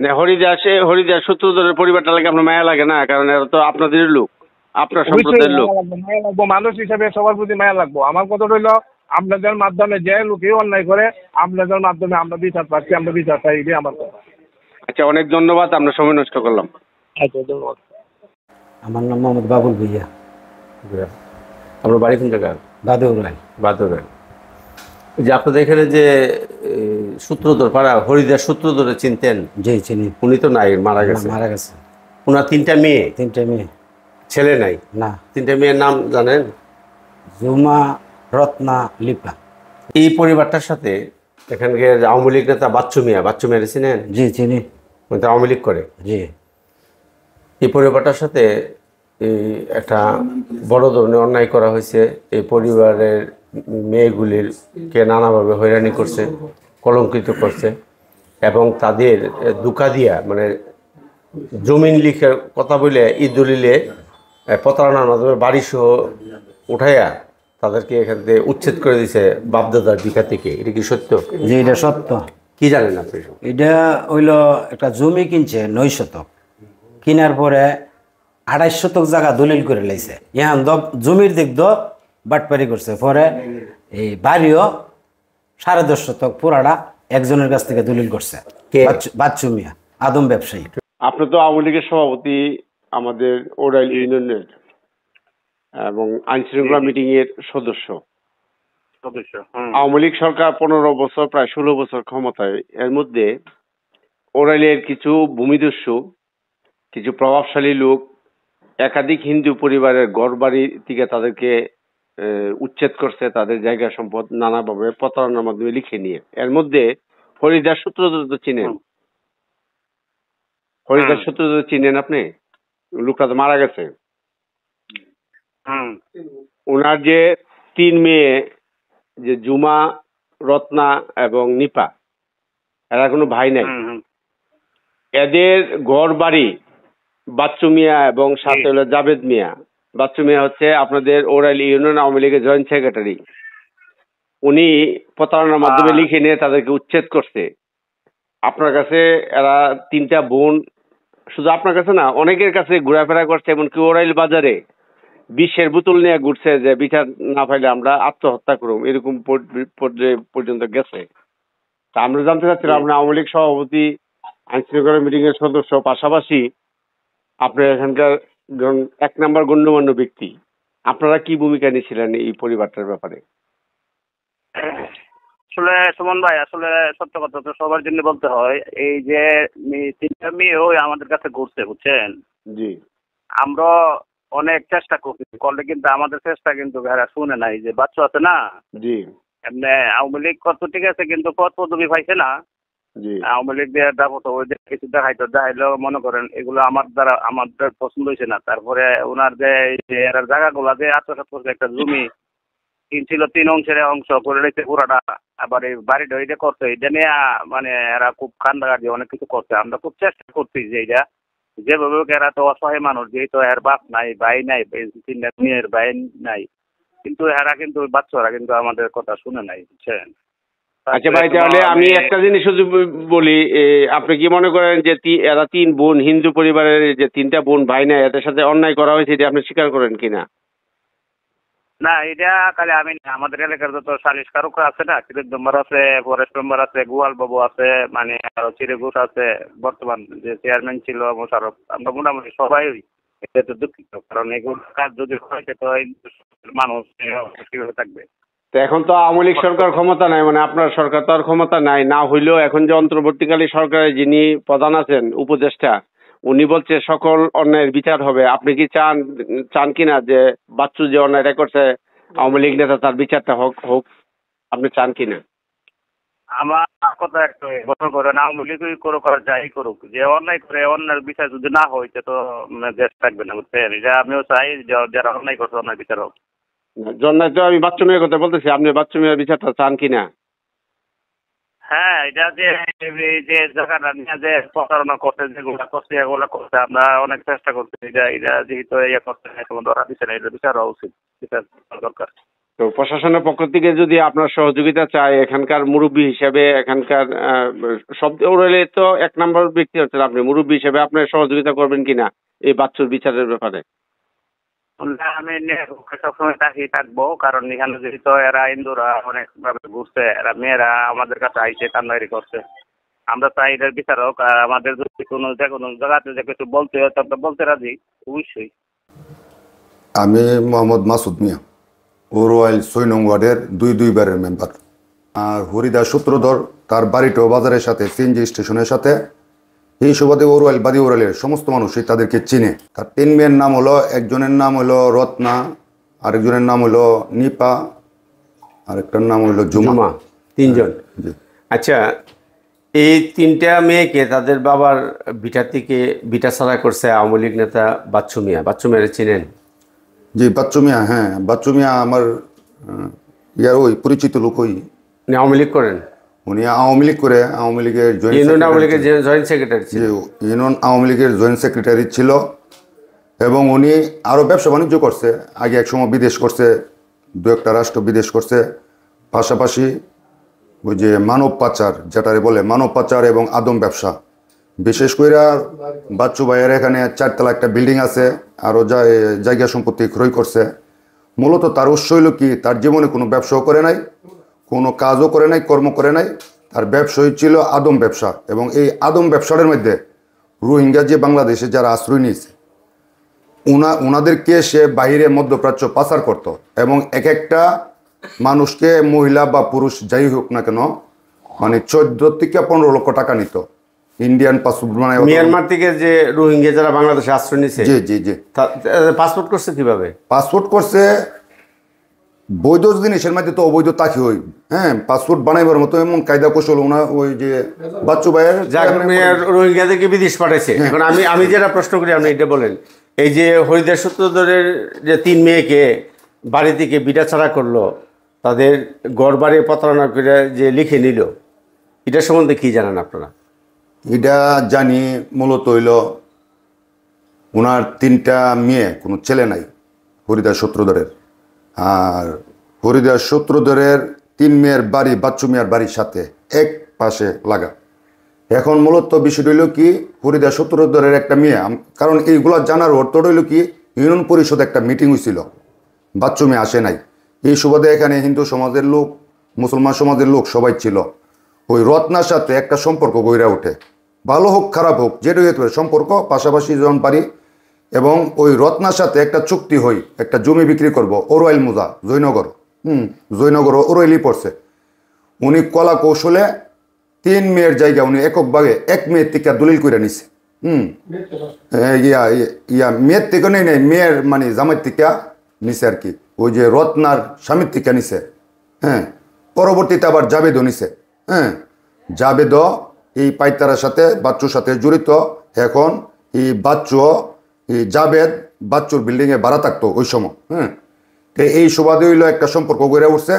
হরিদাস সূত্রধরের পরিবারটা লাগে আপনার মায়া লাগে না? কারণ এরা তো আপনাদের লোক, আপনার সম্প্রদায়ের লোক। মায়া লাগবো, মানুষ হিসাবে সবার প্রতি মায়া লাগবো। আমার কথা রইল আপনাদের মাধ্যমে যে লোকে অন্যায় করে আপনাদের মাধ্যমে আমরা বিচার পাচ্ছি, আমরা বিচার চাই, এটাই আমার কথা। আচ্ছা, অনেক ধন্যবাদ, আমরা সময় নষ্ট করলাম। আচ্ছা, ধন্যবাদ। আমার নাম মোহাম্মদ বাবুল ভুইয়া। আপনার বাড়ি কোন জায়গা? বাদুরাই। বাদুরাই। যে আপনাদের এখানে যে সূত্রধর পাড়া হরিদাস সূত্রধরে চিনতেন? জি চিনি। উনি তো নাই, মারা গেছে। মারা গেছে। ওনার 3টা মেয়ে? 3টা মেয়ে। ছেলে নাই? না। 3টা মেয়ের নাম জানেন? জুমা, রত্না, লিপা। এই পরিবারটার সাথে এখানকার আওয়ামী লীগ নেতা বাচ্চু মিয়া চিনেন? জি চিনি। উনি তো আওয়ামী লীগ করে। জি। এই পরিবারটার সাথে একটা বড় ধরনের অন্যায় করা হয়েছে। এই পরিবারের মেয়েগুলিরকে নানাভাবে হয়রানি করছে, কলঙ্কিত করছে এবং তাদের দুকা দিয়া মানে জমিন লিখে কথা বলে দলিলে প্রতারণার মাধ্যমে বাড়িসহ উঠাইয়া তাদেরকে এখান থেকে উচ্ছেদ করে দিয়েছে বাপদাদার দিকা থেকে। এটা কি সত্য? জি এটা সত্য। কি জানেন আপনি? এটা হইল একটা জমি কিনছে 9 শতক, কেনার পরে 28 শতক জায়গা দলিল করে লাইছে। এখন জমির দিক দ বাটপারি করছে, পরে এই বাড়িও 10.5 শতক পুরাটা একজনের কাছ থেকে দলিল করছে। বাচ্চু মিয়া, আদম ব্যবসায়ী। আপনি তো আওয়ামী লীগের সভাপতি আমাদের ওরাইল ইউনিয়নের এবং আইন শৃঙ্খলা মিটিং এর সদস্য। আওয়ামী লীগ সরকার 15 বছর, প্রায় 16 বছর ক্ষমতায়। এর মধ্যে ওরাইলের কিছু ভূমিদস্যু, কিছু প্রভাবশালী লোক একাধিক হিন্দু পরিবারের ঘরবাড়ি থেকে তাদেরকে উচ্ছেদ করছে, তাদের জায়গা সম্পদ নানাভাবে প্রতারণার মাধ্যমে লিখে নিয়ে। এর মধ্যে হরিদাস সূত্রধর তো চিনেন? হরিদাস সূত্রধর চিনেন আপনি? লোকটা তো মারা গেছে। ওনার যে 3 মেয়ে, যে জুমা, রত্না এবং নিপা, এরা কোনো ভাই নাই। এদের ঘর বাড়ি বাচ্চু মিয়া এবং সাথে হলো জাভেদ মিয়া। বাচ্চু মিয়া হচ্ছে আপনাদের ওরাইল ইউনিয়ন আওয়ামী লীগের জয়েন্ট সেক্রেটারি। উনি প্রতারণার মাধ্যমে লিখে নিয়ে তাদেরকে উচ্ছেদ করছে। আপনার কাছে এরা 3টা বোন, শুধু আপনার কাছে না, অনেকের কাছে ঘোরাফেরা করছে, এমনকি ওরাইল বাজারে বিশ্বের বোতল নিয়ে ঘুরছে যে বিচার না পাইলে আমরা আত্মহত্যা করব, এরকম পর্যায়ে পর্যন্ত গেছে। তা আমরা জানতে চাচ্ছিলাম, আপনি আওয়ামী লীগ সভাপতি, আইন শৃঙ্খলা মিটিং এর সদস্য, পাশাপাশি আপনি এখানকার 1 নম্বর গণ্যমান্য ব্যক্তি, আপনারা কি ভূমিকা নিয়েছিলেন এই পরিবারটার ব্যাপারে? আসলে সুমন ভাই, আসলে সত্য কথা তো সবার জন্য বলতে হয়। এই যে 3টা মেয়ে ওই আমাদের কাছে ঘুরছে, বুঝছেন? জি। আমরা অনেক চেষ্টা করলে কিন্তু আমাদের চেষ্টা কিন্তু এরা শুনে নাই। যে বাচ্চা আছে না, জি, এমনি আওয়ামী লীগ কত ঠিক আছে, কিন্তু পদ পদবি পাইছে না। আওয়ামী লীগ দিয়ে ফটো ওই কিছু দেখাইলেও মনে করেন এগুলো আমাদের পছন্দ হয়েছে না। তারপরে ওনার যে এরা জায়গাগুলা যে আত্মসাৎ করছে, একটা জমি কিনছিল 3 অংশের অংশ করে রেখেছে পুরাটা, আবার এই বাড়িটা ওইটা করছে, এটা নিয়ে মানে এরা খুব কান্দাকাটি অনেক কিছু করছে। আমরা খুব চেষ্টা করছি যে এইটা যেভাবে এরা তো অসহায় মানুষ, যেহেতু এর বাপ নাই, ভাই নাই, 3টা মেয়ের ভাই নাই, কিন্তু এরা কিন্তু বাচ্চারা কিন্তু আমাদের কথা শুনে নাই, বুঝছেন। আচ্ছা ভাই, তাহলে আমি একটা জিনিস শুধু বলি, আপনি কি মনে করেন যে এরা 3 বোন, হিন্দু পরিবারের যে 3টা বোন ভাই নাই, এদের সাথে অন্যায় করা হয়েছে, এটা আপনি স্বীকার করেন কিনা? না, এটা খালি আমি না, আমাদের এলাকার যত সালিশকারক আছে না, কিরিট মেম্বার আছে, ফরেস্ট মেম্বার আছে, গোয়াল বাবু আছে, মানে আরো চিরে ঘোষ আছে, বর্তমান যে চেয়ারম্যান ছিল মোশারফ, আমরা মোটামুটি সবাই এতে দুঃখিত। কারণ এগুলো কাজ যদি হয় তো মানুষ কিভাবে থাকবে। তো এখন তো আওয়ামী লীগ সরকার ক্ষমতা নাই, মানে আপনার সরকার তো আর ক্ষমতা নাই, না হইলেও এখন যে অন্তর্বর্তীকালীন সরকারের যিনি প্রধান আছেন, উপদেষ্টা, উনি বলছে সকল অন্যায়ের বিচার হবে। আপনি কি চান কিনা যে বাচ্চু যে অন্যায়টা করছে আওয়ামী লীগ নেতা, তার বিচারটা হোক? আপনি চান কিনা? আমার কথা একটু গঠন করেন, আওয়ামী লীগ করা যাই করুক, যে অন্যায় করে অন্যায়ের বিচার যদি না হইতে তো দেশ থাকবে না, বুঝছেন। এটা আমিও চাই যারা অন্যায় করছে অন্যায় বিচার হোক। জন্নায় তো আমি বাচ্চু মিয়ার কথা বলতেছি, আপনি বাচ্চু মিয়ার বিচারটা চান কিনা? হ্যাঁ, এটা যে জায়গাটা নিয়ে যে প্রতারণা করতে, যেগুলা করছে এগুলা করতে আমরা অনেক চেষ্টা করছি। এটা যেহেতু ইয়ে করতে ধরা দিচ্ছে না, এটা বিচার হওয়া উচিত, বিচার দরকার। তো প্রশাসনের পক্ষ থেকে যদি আপনার সহযোগিতা চায়, এখানকার মুরব্বী হিসেবে, এখানকার সব ওরালে তো 1 নম্বর ব্যক্তি হচ্ছেন আপনি, মুরব্বী হিসেবে আপনার সহযোগিতা করবেন কিনা এই বাচ্চুর বিচারের ব্যাপারে? আমি সবসময় থাকবো, কারণ এখানে যেহেতু এরা হিন্দুরা অনেক ভাবে ঘুরছে, এরা মেয়েরা আমাদের কাছে আইসে কান্নারি করছে, আমরা চাই এদের বিচার হোক। আর আমাদের যদি কোনো জায়গাতে যে কিছু বলতে হয় তবে বলতে রাজি অবশ্যই। আমি মোহাম্মদ মাসুদ মিয়া, ওরওয়াইল 6 নং ওয়ার্ডের 2 মেম্বার। আর হরিদাস সূত্রধর তার বাড়িটাও বাজারের সাথে, সিএনজি স্টেশনের সাথে। এই সুবাদে ওরওয়াইল, বাদী ওরওয়াইলের সমস্ত মানুষই তাদেরকে চিনে। তার 3 মেয়ের নাম হলো, একজনের নাম হলো রত্না, আরেকজনের নাম হলো নিপা, আরেকটার নাম হলো জুমা। 3 জন। আচ্ছা, এই 3টা মেয়েকে তাদের বাবার বিটা থেকে বিটা ছাড়া করছে আওয়ামী লীগ নেতা বাচ্চু মিয়া। বাচ্চু মিয়ারে চিনেন? জি, বাচ্চু মিয়া, হ্যাঁ, বাচ্চু মিয়া আমার ওই পরিচিত লোক। ওই আওয়ামী লীগ করেন? উনি আওয়ামী লীগ করে, আওয়ামী লীগের জয়েন্ট সেক্রেটারি ছিল। ইউনিয়ন আওয়ামী লীগের জয়েন্ট সেক্রেটারি ছিল, এবং উনি আরও ব্যবসা বাণিজ্য করছে। আগে একসময় বিদেশ করছে, 2-1টা রাষ্ট্র বিদেশ করছে। পাশাপাশি ওই যে মানব পাচার, যেটারে বলে মানব পাচার এবং আদম ব্যবসা, বিশেষ করে বাচ্চু ভাইয়ের এখানে 4 তলা একটা বিল্ডিং আছে, আরও জায়গা সম্পত্তি ক্রয় করছে। মূলত তার উৎস হইল কি, তার জীবনে কোনো ব্যবসাও করে নাই, কোনো কাজও করে নাই, কর্ম করে নাই। তার ব্যবসাই ছিল আদম ব্যবসা, এবং এই আদম ব্যবসার মধ্যে রোহিঙ্গা যে বাংলাদেশে যারা আশ্রয় নিয়েছে, ওনাদেরকে সে বাইরে মধ্যপ্রাচ্য পাচার করত, এবং একটা মানুষকে, মহিলা বা পুরুষ যাই হোক না কেন, মানে 14 থেকে 15 লক্ষ টাকা নিত। ইন্ডিয়ান পাসপোর্ট বানায়, মিয়ানমার থেকে যে রোহিঙ্গা যারা বাংলাদেশে আশ্রয় নিয়েছে। জি জি জি। পাসপোর্ট করছে কিভাবে? পাসপোর্ট করছে বৈধ জিনিসের মধ্যে তো অবৈধ তাকি হই। হ্যাঁ, পাসপোর্ট বানাইবার মতো এমন কায়দা কৌশল ওনা ওই যে বাচ্চু ভাইয়ের রোহিঙ্গাদেরকে বিদেশ পাঠাইছে। এখন আমি যেটা প্রশ্ন করি, আপনি এটা বলেন, এই যে হরিদাস সূত্রধরের যে 3 মেয়েকে বাড়ি থেকে বিটা ছাড়া করলো, তাদের ঘর বাড়ি প্রতারণা করে যে লিখে নিল, এটা সম্বন্ধে কি জানেন আপনারা? এটা জানি মূলত হইল ওনার 3টা মেয়ে, কোনো ছেলে নাই হরিদাস সূত্রধরের। আর হরিদাস সূত্রধরের 3 মেয়ের বাড়ি বাচ্চু মিয়ার বাড়ির সাথে এক পাশে লাগা। এখন মূলত বিষয়টা হইল কি, হরিদাস সূত্রধরের একটা মেয়ে, কারণ এইগুলো জানার অর্থ হইল কি, ইউনিয়ন পরিষদ একটা মিটিং হয়েছিল, বাচ্চু মিয়া আসে নাই। এই সুবাদে এখানে হিন্দু সমাজের লোক, মুসলমান সমাজের লোক সবাই ছিল। ওই রত্নার সাথে একটা সম্পর্ক গড়ে ওঠে, ভালো হোক খারাপ হোক যেটা হতে পারে সম্পর্ক, পাশাপাশি যখন পারি। এবং ওই রত্নার সাথে একটা চুক্তি হই, একটা জমি বিক্রি করব, ওরওয়াইল মোজা, জয়নগর। জয়নগর ওরওয়াইলই পড়ছে। উনি কলা কৌশলে 3 মেয়ের জায়গা উনি একক ভাগে 1 মেয়ের থেকে দলিল করে নিছে। মেয়ের থেকে নেই, মেয়ের মানে জামাইয়ের থেকে নিছে আর কি, ওই যে রত্নার স্বামীর থেকে নিছে। হ্যাঁ, পরবর্তীতে আবার জাবেদও নিছে। হ্যাঁ, জাবেদও এই পাইতারার সাথে বাচ্চুর সাথে জড়িত। এখন এই বাচ্চু এই জাবেদ বাচ্চুর বিল্ডিংয়ে ভাড়া থাকতো ওই সময়। হ্যাঁ, তো এই সুবাদে হইলো একটা সম্পর্ক গড়ে উঠছে।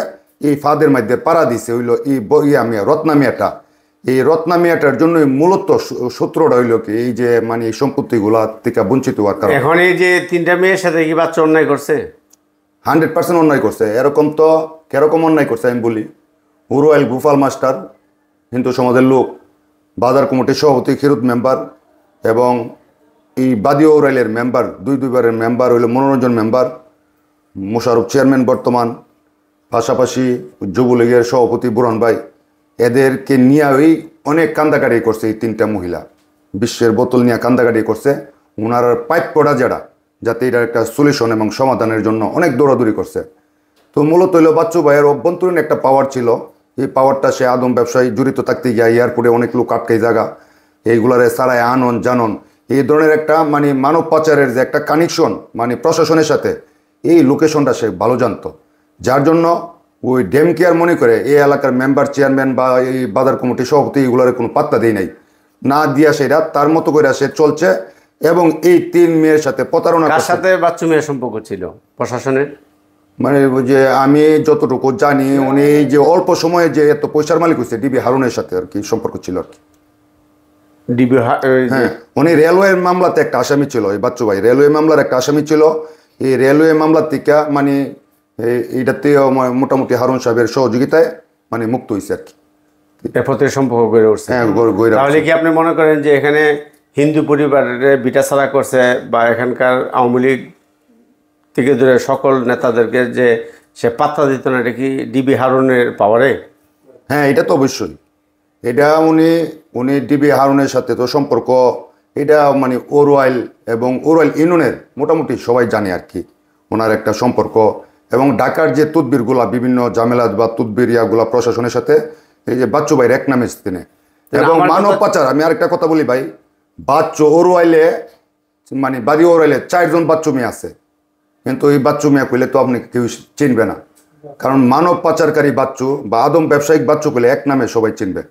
এই ফাঁদের মধ্যে পাড়া দিছে হইলো এই মিয়া রত্না মিয়াটা। এই রত্না মিয়াটার জন্য মূলত সূত্রটা হইলো কি এই যে মানে এই সম্পত্তিগুলা থেকে বঞ্চিত হওয়ার কারণে। এখন এই যে 3টা মেয়ের সাথে কি বাচ্চা অন্যায় করছে? 100% অন্যায় করছে। এরকম তো কেরকম অন্যায় করছে আমি বলি। উরওয়াইল গোপাল মাস্টার হিন্দু সমাজের লোক, বাজার কমিটির সভাপতি খিরুত মেম্বার, এবং এই বাদিও উরাইলের মেম্বার, দুইবারের মেম্বার হইল মনোরঞ্জন মেম্বার, মোশারফ চেয়ারম্যান বর্তমান, পাশাপাশি যুবলীগের সভাপতি বুরহান ভাই, এদেরকে নিয়ে ওই অনেক কান্দাকাটি করছে। এই 3টা মহিলা বিশ্বের বোতল নিয়ে কান্দাকাটি করছে। ওনার পাইপ পড়া যাতে এটার একটা সলিউশন এবং সমাধানের জন্য অনেক দৌড়াদৌড়ি করছে। তো মূলত হইল বাচ্চু ভাইয়ের অভ্যন্তরীণ একটা পাওয়ার ছিল। এই পাওয়ারটা সে আদম ব্যবসায়ী জড়িত থাকতে গিয়া এয়ারপোর্টে অনেক লোক আটকাই জায়গা, এইগুলারে সারায় আনন জানন, এই ধরনের একটা মানে মানব পাচারের যে একটা কানেকশন মানে প্রশাসনের সাথে, এই লোকেশনটা সে ভালো জানতো। যার জন্য ওই ডেম কেয়ার মনে করে এই এলাকার মেম্বার, চেয়ারম্যান বা এই বাজার কমিটির সভাপতি এগুলোর কোনো পাত্তা দেয় নাই, না দিয়া সেটা তার মতো করে সে চলছে। এবং এই 3 মেয়ের সাথে প্রতারণা। কার সাথে বাচ্চু মেয়ের সম্পর্ক ছিল প্রশাসনের? মানে যে আমি যতটুকু জানি উনি যে অল্প সময়ে যে এত পয়সার মালিক হয়েছে ডিবি হারুনের সাথে আর কি সম্পর্ক ছিল আর কি। হ্যাঁ, উনি রেলওয়ে মামলাতে একটা আসামি ছিল। এই বাচ্চু ভাই রেলওয়ে মামলার একটা আসামি ছিল। এই রেলওয়ে মামলার থেকে মানে এইটাতে মোটামুটি হারুন সাহেবের সহযোগিতায় মানে মুক্ত হয়েছে আর কি। এরপর সম্পর্ক গড়ে উঠছে। হ্যাঁ, তাহলে কি আপনি মনে করেন যে এখানে হিন্দু পরিবারের বিটাছাড়া করছে বা এখানকার আওয়ামী লীগ থেকে ধরে সকল নেতাদেরকে যে সে পাত্তা দিত না, এটা কি ডিবি হারুনের পাওয়ারে? হ্যাঁ, এটা তো অবশ্যই। এটা উনি ডিবি হারুনের সাথে তো সম্পর্ক, এটা মানে ওরওয়াইল এবং ওরওয়াইল ইউনিয়নের মোটামুটি সবাই জানে আর কি ওনার একটা সম্পর্ক। এবং ঢাকার যে তুদবিরগুলা বিভিন্ন জামেলাত বা তুদবির ইয়াগুলা প্রশাসনের সাথে এই যে বাচ্চু ভাইয়ের এক নামে স্থানে। এবং মানব পাচার, আমি আরেকটা কথা বলি ভাই, বাচ্চু ওরওয়াইলে মানে বাড়ি ওরওয়াইলে 4 জন বাচ্চু মেয়ে আছে, কিন্তু এই বাচ্চু মেয়ে কইলে তো আপনি কেউ চিনবে না, কারণ মানব পাচারকারী বাচ্চু বা আদম ব্যবসায়িক বাচ্চু কইলে এক নামে সবাই চিনবে।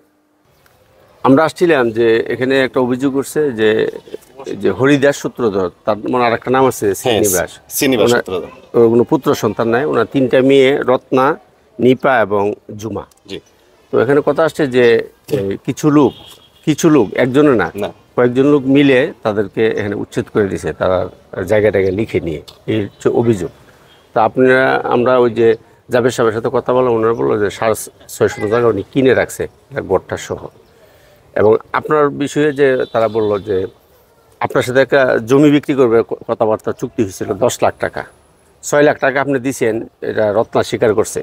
আমরা আসছিলাম যে এখানে একটা অভিযোগ করছে যে হরিদাস সূত্রধর, তার মনে আর একটা নাম আছে শ্রীনিবাস সূত্রধর, ওর কোনো পুত্র সন্তান নাই, ওনার 3টা মেয়ে রত্না, নিপা এবং জুমা। তো এখানে কথা আসছে যে কিছু লোক একজনে না কয়েকজন লোক মিলে তাদেরকে এখানে উচ্ছেদ করে দিয়েছে, তারা জায়গাটাকে লিখে নিয়ে, এই হচ্ছে অভিযোগ। তা আমরা ওই যে জাবের সাহেবের সাথে কথা বললাম, ওনারা বললো যে 650 জায়গা উনি কিনে রাখছে গোটটা সহ। এবং আপনার বিষয়ে যে তারা বলল যে আপনার সাথে একটা জমি বিক্রি করবে কথাবার্তা চুক্তি হয়েছিল 10 লাখ টাকা, 6 লাখ টাকা আপনি দিয়েছেন, এটা রত্না স্বীকার করছে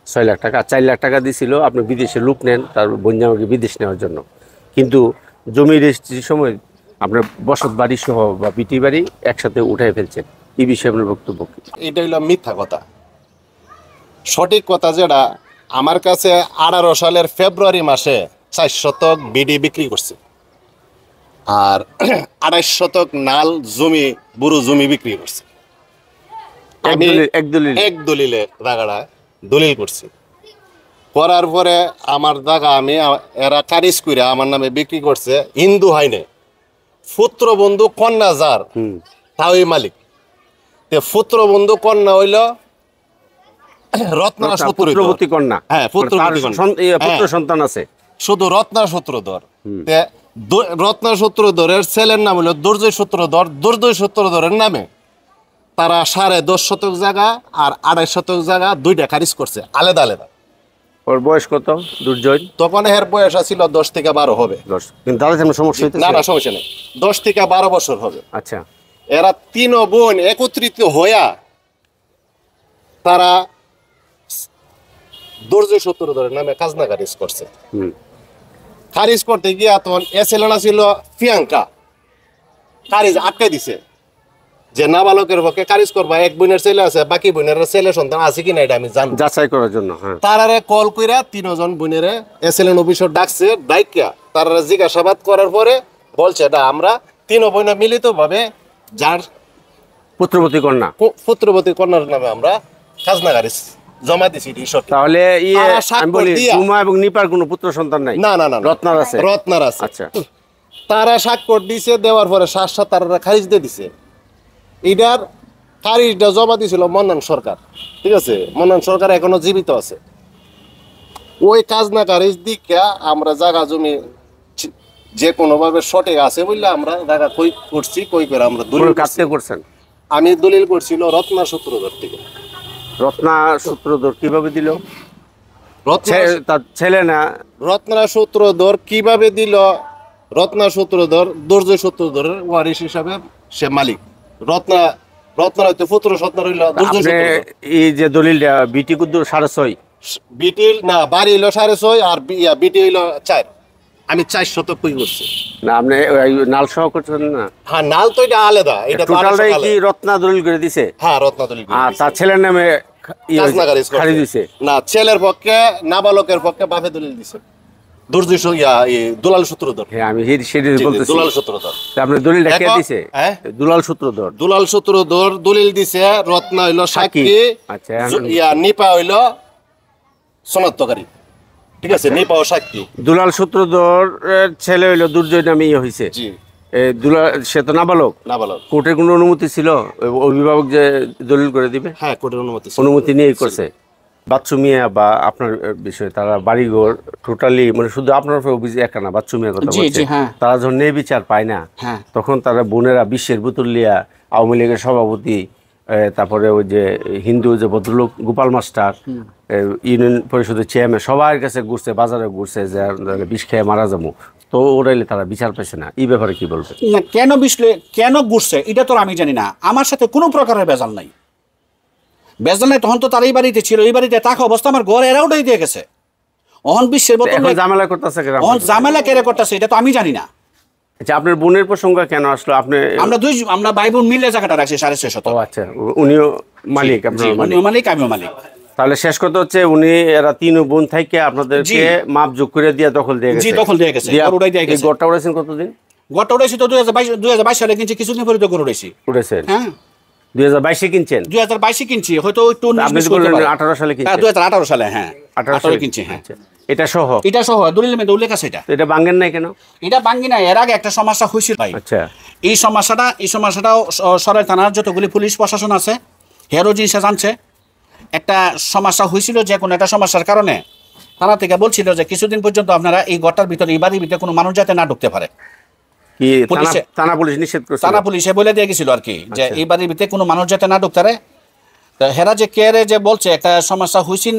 6 লাখ টাকা, 4 লাখ টাকা দিয়েছিল আপনি বিদেশে লোক নেন তার বন্যামাকে বিদেশ নেওয়ার জন্য, কিন্তু জমি রেজিস্ট্রির সময় আপনার বসত বাড়ি সহ বা বিটি বাড়ি একসাথে উঠাই ফেলছেন। এই বিষয়ে আপনার বক্তব্য? এটা হইল মিথ্যা কথা। সঠিক কথা যেটা, আমার কাছে 18 সালের ফেব্রুয়ারি মাসে 4 শতক বিডি বিক্রি করছে, আর 28 শতক নাল জমি বুড়ো জমি বিক্রি করছে। আমি এক দলিলে জায়গাটা দলিল করছি, করার পরে আমার জায়গা আমি এরা কারিজ করে আমার নামে বিক্রি করছে। হিন্দু হাইনে পুত্র বন্ধু কন্যা যার তাই মালিক, পুত্র বন্ধু কন্যা হইল রত্না পুত্রবতী কন্যা। হ্যাঁ, পুত্র সন্তান আছে শুধু রত্না সূত্রধর। রত্না সূত্রধরের ছেলের নাম হলো দুর্জয় সূত্রধর। দুর্জয় সূত্রধরের নামে তারা 10.5 শতক জায়গা আর 2.5 শতক জায়গা 2টা খারিজ করছে আলাদা আলাদা। ওর বয়স কত দুর্জয়? তখন এর বয়স ছিল 10 থেকে 12 হবে। কিন্তু তাদের সমস্যা হইতেছে না, সমস্যা নেই, 10 থেকে 12 বছর হবে। আচ্ছা, এরা 3 বোন একত্রিত হইয়া তারা দুর্জয় সূত্রধরের নামে খাজনা খারিজ করছে। খারিজ করতে গিয়া তখন এসেলেনা ছিল প্রিয়াঙ্কা, খারিজ আটকাই দিছে যে নাবালকের পক্ষে খারিজ করবা, এক বোনের ছেলে আছে, বাকি বোনের ছেলে সন্তান আছে কিনা এটা আমি জানি, যাচাই করার জন্য। তারারে কল কইরা 3 জন বোনের এসএলএন অফিসার ডাকছে, ডাইকা তারা জিজ্ঞাসাবাদ করার পরে বলছে এটা আমরা 3 বোন মিলিত ভাবে যার পুত্রবতী কন্যা কন্যার নামে আমরা খাজনা খারিজ জমা দিছি এটি সঠিক। তাহলে তারা আমি স্বাক্ষর বলি দিয়া- রুমা এবং নিপার কোনো পুত্র সন্তান নাই? না না না, রত্নার আছে? রত্নার আছে। আচ্ছা, তারা স্বাক্ষর দিছে, দেওয়ার পরে সাত তারা খারিজ দিয়ে দিছে। এটার খারিজটা জমা দিছিল মন্নান সরকার, ঠিক আছে? মন্নান সরকার এখনো জীবিত আছে। ওই খাজনা খারিজ দিকা আমরা জায়গা জমি যে কোনো ভাবে সঠিক আছে বললে আমরা জায়গা কই করছি, কই করে আমরা দলিল কাটতে করছেন? আমি দলিল করছিল রত্না সূত্রধর থেকে। রত্না সূত্রধর কিভাবে দিল? রত্না তার ছেলে না? রত্না সূত্রধর কিভাবে দিল? রত্না সূত্রধর দুর্জয় সূত্রধরের ওয়ারিশ হিসাবে সে মালিক। রত্না হয়তো পুত্র সত্তা রইল দুর্জয় সূত্রধর। এই যে দলিলটা বিটি কুদ্দুর 6.5, বিটিল না বাড়ি হইলো 6.5 আর বিটি হইলো 4। আমি 4 শতক কই করছি না? আপনি নাল সহ করছেন না? হ্যাঁ, নাল তো এটা আলাদা, এটা টোটালটাই কি রত্না দলিল করে দিছে? হ্যাঁ, রত্না দলিল করে আর দিছে। তার ছেলের নামে খাজনা খারিজ দিছে? না, ছেলের পক্ষে নাবালকের পক্ষে বাপে দলিল দিছে দুর্জয় দুলাল সূত্রধর। হ্যাঁ, আমি সেটাই বলতেছি। দুলাল সূত্রধর। আপনি দলিলটা কে দিছে? হ্যাঁ, দুলাল সূত্রধর। দুলাল সূত্রধর দলিল দিছে। রত্না হইলো সাক্ষী, আচ্ছা, নিপা হইলো শনাক্তকারী, ঠিক আছে? নিপা ও সাক্ষী। দুলাল সূত্রধর ছেলে হইলো দুর্জয় নামে হয়েছে। জি, সে তো নাবালক। নাবালক। কোর্টের কোনো অনুমতি ছিল অভিভাবক যে দলিল করে দিবে? হ্যাঁ, কোর্টের অনুমতি নিয়েই করছে। বাচ্চু মিয়া বা আপনার বিষয়ে তারা বাড়িঘর টোটালি মানে শুধু আপনার অভিযোগ একা না, বাচ্চু মিয়ার কথা বলছে। তারা যখন ন্যায় বিচার পায় না, তখন তারা বোনেরা বিশ্বের বুতুলিয়া, আওয়ামী লীগের সভাপতি, তারপরে ওই যে হিন্দু যে ভদ্রলোক গোপাল মাস্টার, ইউনিয়ন পরিষদের চেয়ারম্যান, সবার কাছে ঘুরছে, বাজারে ঘুরছে যে বিষ খেয়ে মারা যাবো, তো ওরাইলে তারা বিচার পাইছে না। এই ব্যাপারে কি বলবে? না, কেন ঘুরছে এটা তো আমি জানি না। আমার সাথে কোনো প্রকারের বেজাল নাই। বেজাল নাই তখন তো তার এই বাড়িতে ছিল। এই বাড়িতে থাকা অবস্থা আমার ঘর এরা উঠাই দিয়ে গেছে। অহন বিশ্বের বোতল ঝামেলা করতেছে, ঝামেলা কেড়ে করতেছে, এটা তো আমি জানি না। আচ্ছা, আপনার বোনের প্রসঙ্গ কেন আসলো? আপনি আমরা ভাই বোন মিলে জায়গাটা রাখছি 6.5 আচ্ছা, উনিও মালিক, উনিও মালিক, আমিও মালিক। তাহলে শেষ কথা হচ্ছে উনি এরা তিন বোন থেকে আপনাদেরকে মাপ যোগ করে দিয়ে দখল দিয়ে গেছে? জি, দখল দিয়ে গেছে। গড়টা উড়াইছেন কতদিন? গড়টা উড়াইছি তো 2022 সালে কিনছি, কিছুদিন পরে তো গড় উড়াইছি। উড়েছেন? হ্যাঁ, 2022 কিনছেন? 2022 কিনছি, হয়তো একটু 18 সালে কিনছেন? 2018 সালে। হ্যাঁ, 18 কিনছি। হ্যাঁ, এটা সহ? এটা সহ দলিলের মধ্যে উল্লেখ আছে। এটা ভাঙেন নাই কেন? এটা ভাঙি না, এর আগে একটা সমস্যা হয়েছিল ভাই। আচ্ছা, এই সমস্যাটাও সরাই থানার যতগুলি পুলিশ প্রশাসন আছে হেরো জিনিসে জানছে। একটা সমস্যা হয়েছিল, যে কোনো একটা সমস্যার কারণে থানা থেকে বলছিল যে কিছুদিন পর্যন্ত আপনারা এই ঘরটার ভিতরে, এই বাড়ির ভিতরে কোনো মানুষ যাতে না ঢুকতে পারে। থানা পুলিশ নিষেধ করেছে? থানা পুলিশে বলে দিয়ে গেছিল আর কি, যে এই বাড়ির ভিতরে কোনো মানুষ যাতে না ঢুকতে পারে। হেরা যে কেয়ারে যে বলছে একটা সমস্যা হয়েছিল,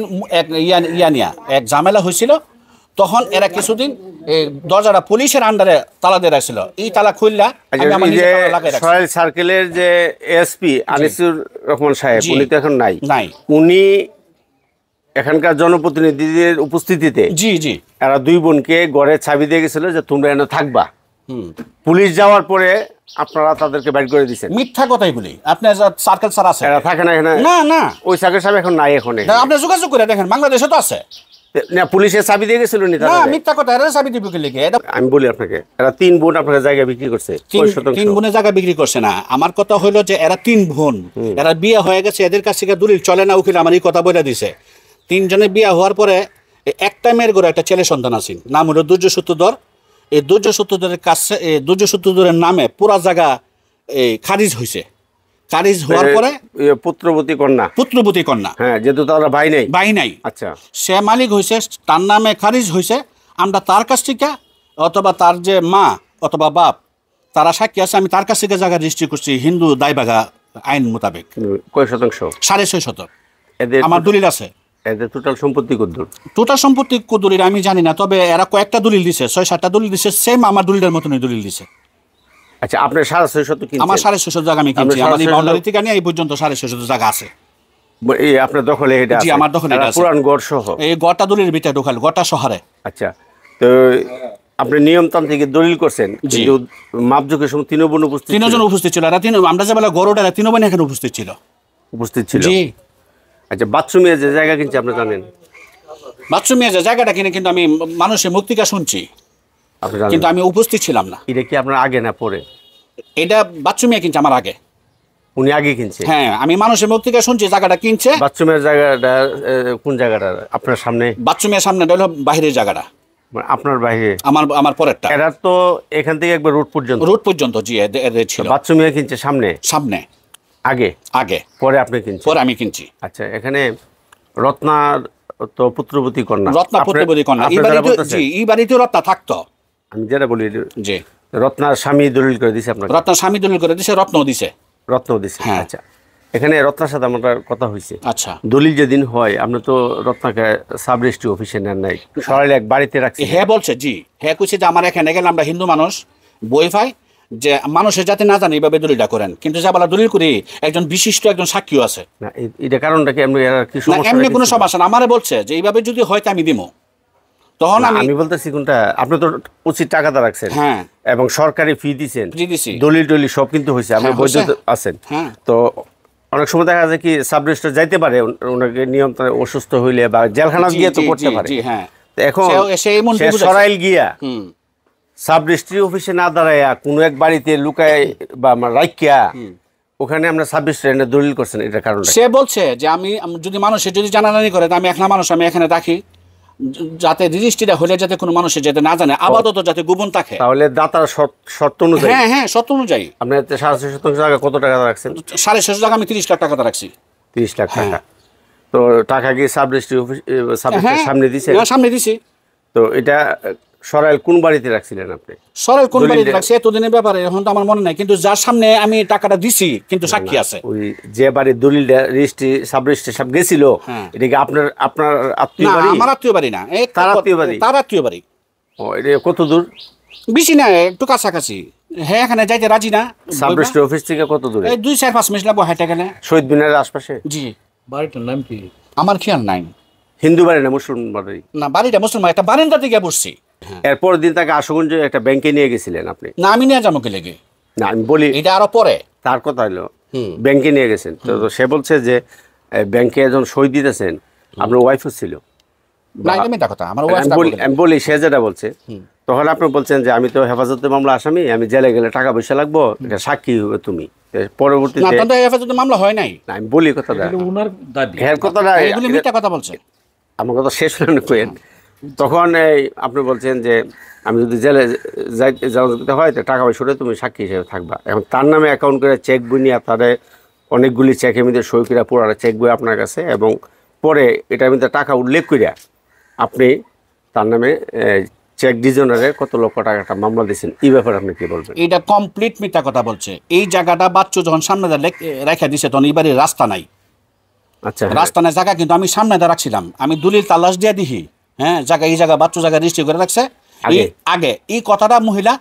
এক ঝামেলা হয়েছিল, তখন এরা কিছুদিন এই দরজাটা পুলিশের আন্ডারে তালা দিয়ে রাখছিল। এই তালা খুললা সরাইল সার্কেলের যে এসপি আনিসুর রহমান সাহেব, উনি তো এখন নাই। উনি এখানকার জনপ্রতিনিধিদের উপস্থিতিতে এরা দুই বোনকে ঘরে চাবি দিয়ে গেছিল যে তোমরা এনে থাকবা। পুলিশ যাওয়ার পরে আপনারা তাদেরকে বাইর করে দিচ্ছেন। মিথ্যা কথাই বলি। আপনার সার্কেল স্যার আছে? এরা থাকে না এখানে? না, ওই সার্কেল সাহেব এখন নাই। এখন আপনি যোগাযোগ করে দেখেন, বাংলাদেশে তো আছে। না, পুলিশের চাবি দিয়ে গেছিল নি? না, মিথ্যা কথা। এরা চাবি দিবে কি লিখে? আমি বলি আপনাকে, এরা তিন বোন আপনার জায়গা বিক্রি করছে। তিন বোনের জায়গা বিক্রি করছে না। আমার কথা হলো যে এরা তিন বোন, এরা বিয়ে হয়ে গেছে, এদের কাছ থেকে দলিল চলে না। উকিল আমার এই কথা বলে দিছে। তিনজনের বিয়ে হওয়ার পরে একটা মেয়ের ঘরে একটা ছেলে সন্তান আছে, নাম হলো দুর্জয় সূত্রধর। এই দুর্জয় সূত্রধরের কাছে, দুর্জয় সূত্রধরের নামে পুরা জায়গা খারিজ হয়েছে। খারিজ হওয়ার পরে পুত্রবতী কন্যা, হ্যাঁ, যেহেতু তারা ভাই নাই। আচ্ছা, সে মালিক হয়েছে, তার নামে খারিজ হয়েছে। আমরা তার কাছ থেকে, অথবা তার যে মা অথবা বাপ, তারা সাক্ষী আছে, আমি তার কাছ থেকে জায়গা রেজিস্ট্রি করছি হিন্দু দায়ভাগা আইন মোতাবেক। কয় শতাংশ? 6.5 শতক আমার দলিল আছে। এদের টোটাল সম্পত্তি কতদূর? টোটাল সম্পত্তি কতদূর আমি জানি না, তবে এরা কয়েকটা দলিল দিছে, 6-7টা দলিল দিছে, সেম আমার দলিলের মতনই দলিল দিছে। আচ্ছা, আপনার 6.5 শতক কিনছেন? আমার 6.5 জায়গা আমি কিনছি। আমার এই বাউন্ডারি থেকে নিয়ে এই পর্যন্ত 6.5 জায়গা আছে। এই আপনার দখলে এটা আছে? জি, আমার দখলে এটা আছে। পুরান গড় সহ? এই গড়টা দলিলের ভিতরে ঢোকাল, গড়টা শহরে। আচ্ছা, তো আপনি নিয়মতান্ত্রিক দলিল করছেন, কিন্তু মাপজোকের সময় তিন বোন উপস্থিত? তিনজন উপস্থিত ছিল। আমরা যে বেলা গড়টা তিন বোন এখানে উপস্থিত ছিল। জি। আচ্ছা, বাথরুমে যে জায়গা কিনছে আপনি জানেন? বাথরুমে যে জায়গাটা কিনে কিন্তু আমি মানুষের মুক্তিকা শুনছি, কিন্তু আমি উপস্থিত ছিলাম না। এটা কি আপনার আগে না পরে? এটা বাথরুমে কিনছে আমার আগে। উনি আগে কিনছে? হ্যাঁ, আমি মানুষের মুখ থেকে শুনছি জায়গাটা কিনছে। বাথরুমের জায়গাটা কোন জায়গাটা আপনার সামনে? বাথরুমের সামনে হলো বাইরের জায়গাটা, আপনার বাইরে? আমার পরেরটা। এরা তো এখান থেকে একবার রোড পর্যন্ত জি এদের ছিল। বাথরুমে কিনছে সামনে আগে পরে আপনি কিনছেন? পরে আমি কিনছি। আচ্ছা, এখানে রত্নার তো পুত্রবতী কন্যা। রত্না পুত্রবতী কন্যা এই বাড়িতে রত্না থাকতো। আমি যেটা বলি জি, রত্নার স্বামী দলিল করে দিছে আপনাকে? রত্নার স্বামী দলিল করে দিছে, রত্নও দিছে। হ্যাঁ। আচ্ছা, এখানে রত্নার সাথে আমার কথা হয়েছে। আচ্ছা, দলিল যেদিন হয় আপনি তো রত্নাকে সাব রেজিস্ট্রি অফিসে নেন নাই, সরাইলে এক বাড়িতে রাখছি? হ্যাঁ বলছে, জি হ্যাঁ কইছে যে আমার এখানে গেলে আমরা হিন্দু মানুষ বই পাই যে মানুষের যাতে না জানে এইভাবে দলিলটা করেন, কিন্তু যা বলা দলিল করি একজন বিশিষ্ট একজন সাক্ষীও আছে। না এটা কারণটা কি এমনি কোনো সমস্যা না, আমারে বলছে যে এইভাবে যদি হয় আমি দিমো। তখন আমি বলতেছি কোনটা, আপনি তো উচিত টাকাটা রাখছেন। হ্যাঁ, এবং সরকারি ফি দিচ্ছেন, দলিল টলিল সব কিন্তু হয়েছে, আপনি বৈধ আছেন। তো অনেক সময় দেখা যায় কি সাব রেজিস্ট্রার যাইতে পারে ওনাকে নিয়ন্ত্রণে, অসুস্থ হইলে বা জেলখানা গিয়ে তো করতে পারে। এখন সে সরাইল গিয়া সাব রেজিস্ট্রি অফিসে না দাঁড়াইয়া কোনো এক বাড়িতে লুকায় বা রাখিয়া ওখানে আমরা সাব রেজিস্ট্রার দলিল করছেন, এটা কারণ সে বলছে যে আমি যদি মানুষের যদি জানাজানি করে আমি একলা মানুষ, আমি এখানে রাখি যাতে রেজিস্ট্রিটা হলে যাতে কোনো মানুষের যাতে না জানে, আপাতত যাতে গোপন থাকে। তাহলে দাতার শর্ত অনুযায়ী? হ্যাঁ শর্ত অনুযায়ী। আপনি 6.5 জায়গা কত টাকা রাখছেন? 6.5 জায়গা আমি 30 লাখ টাকা রাখছি। 30 লাখ টাকা। তো টাকা কি সাব রেজিস্ট্রি অফিস সামনে দিছে? সামনে দিছি। তো এটা সরাইল কোন বাড়িতে রাখছিলেন আপনি? সরাইল কোন বাড়িতে রাখছি এতদিনের ব্যাপারে এখন তো আমার মনে নাই, কিন্তু যার সামনে আমি টাকাটা দিছি কিন্তু সাক্ষী আছে। ওই যে বাড়ির দলিলটা রেজিস্ট্রি সাব রেজিস্ট্রি সব গেছিল, এটা কি আপনার আত্মীয় বাড়ি? না, আমার আত্মীয় বাড়ি না, তার আত্মীয় বাড়ি। তার আত্মীয় বাড়ি। ও, এটা কত দূর? বেশি না, একটু কাছাকাছি। হ্যাঁ, এখানে যাইতে রাজি না। সাব রেজিস্ট্রি অফিস থেকে কত দূরে? এই 2-4-5 মিনিট লাগবে হেঁটে গেলে। শহীদ মিনারের আশপাশে? জি। বাড়িটার নাম কি? আমার খেয়াল নাই। হিন্দু বাড়ি না মুসলমান বাড়ি? না, বাড়িটা মুসলমান, একটা বারান্দা থেকে বসছি। এরপর দিন তাকে আশুগঞ্জে একটা ব্যাংকে নিয়ে গেছিলেন আপনি? না, আমি নিয়ে যাবো কে লেগে? না, আমি বলি এটা আরো পরে। তার কথা হলো ব্যাংকে নিয়ে গেছেন, তো সে বলছে যে ব্যাংকে একজন সই দিতেছেন, আপনার ওয়াইফও ছিল। আমি বলি সে যেটা বলছে, তখন আপনি বলছেন যে আমি তো হেফাজতে মামলা আসামি, আমি জেলে গেলে টাকা পয়সা লাগবো, এটা সাক্ষী হবে তুমি। পরবর্তীতে হেফাজতে মামলা হয় নাই। আমি বলি কথাটা, কথা বলছে, আমার কথা শেষ হলেন। তখন আপনি বলছেন যে আমি যদি জেলে যাইতে হয় তো টাকা পয়সা তুমি সাক্ষী হিসেবে থাকবা। এখন তার নামে অ্যাকাউন্ট করে চেক বই নিয়ে তারে অনেকগুলি চেকের মধ্যে সই করে পুরানো চেক বই আপনার কাছে, এবং পরে এটার মধ্যে টাকা উল্লেখ করিয়া আপনি তার নামে চেক ডিজনারে কত লক্ষ টাকাটা মামলা দিয়েছেন, এই ব্যাপারে আপনি কি বলবেন? এটা কমপ্লিট মিথ্যা কথা বলছে। এই জায়গাটা বাচ্চু যখন সামনে রেখে দিছে তখন এই বাড়ির রাস্তা নাই। আচ্ছা, রাস্তা নাই জায়গা কিন্তু আমি সামনে রাখছিলাম, আমি দলিল তালাশ দিয়ে দিহি। হ্যাঁ, জায়গা এই জায়গা বাচ্চু জায়গা রেজিস্ট্রি করে রাখছে আগে। এই কথাটা মহিলা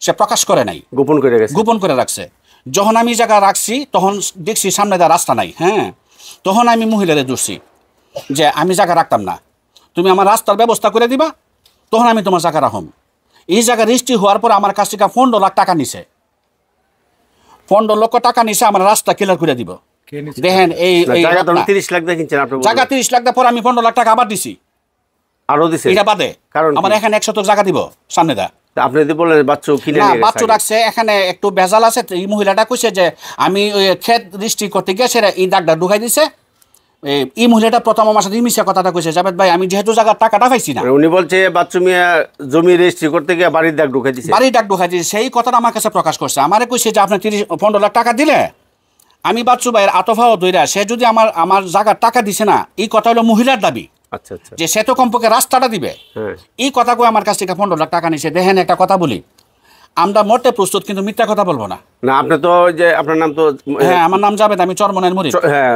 সে প্রকাশ করে নাই, গোপন করে রাখছে। যখন আমি জায়গা রাখছি তখন দেখছি সামনে রাস্তা নাই। হ্যাঁ, তখন আমি মহিলাদের দোষী যে আমি জায়গা রাখতাম না, তুমি আমার রাস্তার ব্যবস্থা করে দিবা, তখন আমি তোমার জায়গা রাখম। এই জায়গা রেজিস্ট্রি হওয়ার পর আমার কাছ থেকে 15 লাখ টাকা নিছে। 15 লক্ষ টাকা নিছে, আমার রাস্তা ক্লিয়ার করে দিব। দেখেন এই জায়গা 30 লাখ দিয়ে কিনছেন আপনি? জায়গা 30 লাখ দেওয়ার পর আমি 15 লাখ টাকা আবার দিছি। আরো দিছে? এটা বাদে কারণ আমার এখানে 1 শতক জায়গা দিব সামনে দা। আপনি যদি বলেন বাচ্চু কিনে নিয়ে বাচ্চু রাখছে, এখানে একটু ভেজাল আছে। এই মহিলাটা কইছে যে আমি ওই ক্ষেত রেজিস্ট্রি করতে গিয়ে সেটা এই দাগটা ঢুকাই দিছে। এই মহিলাটা প্রথম আমার সাথে মিশা কথাটা কইছে, জাবেদ ভাই আমি যেহেতু জায়গার টাকাটা পাইছি না। উনি বলছে বাচ্চু মিয়া জমি রেজিস্ট্রি করতে গিয়ে বাড়ির দাগ ঢুকাই দিছে। বাড়ির দাগ ঢুকাই দিছে, সেই কথাটা আমার কাছে প্রকাশ করছে। আমারে কইছে যে আপনি 15 লাখ টাকা দিলে আমি বাচ্চু ভাইয়ের আতফাও দইরা সে যদি আমার জায়গার টাকা দিছে না, এই কথা হলো মহিলার দাবি। আচ্ছা আচ্ছা, যে সে তো কমপক্ষে রাস্তাটা দিবে। এই কথা কই আমার কাছ থেকে 15 লাখ টাকা নিছে। দেখেন একটা কথা বলি, আমরা মরতে প্রস্তুত কিন্তু মিথ্যা কথা বলবো না। না, আপনি তো যে আপনার নাম তো? হ্যাঁ, আমার নাম জাবেদ, আমি চরমনের মুরিদ। হ্যাঁ,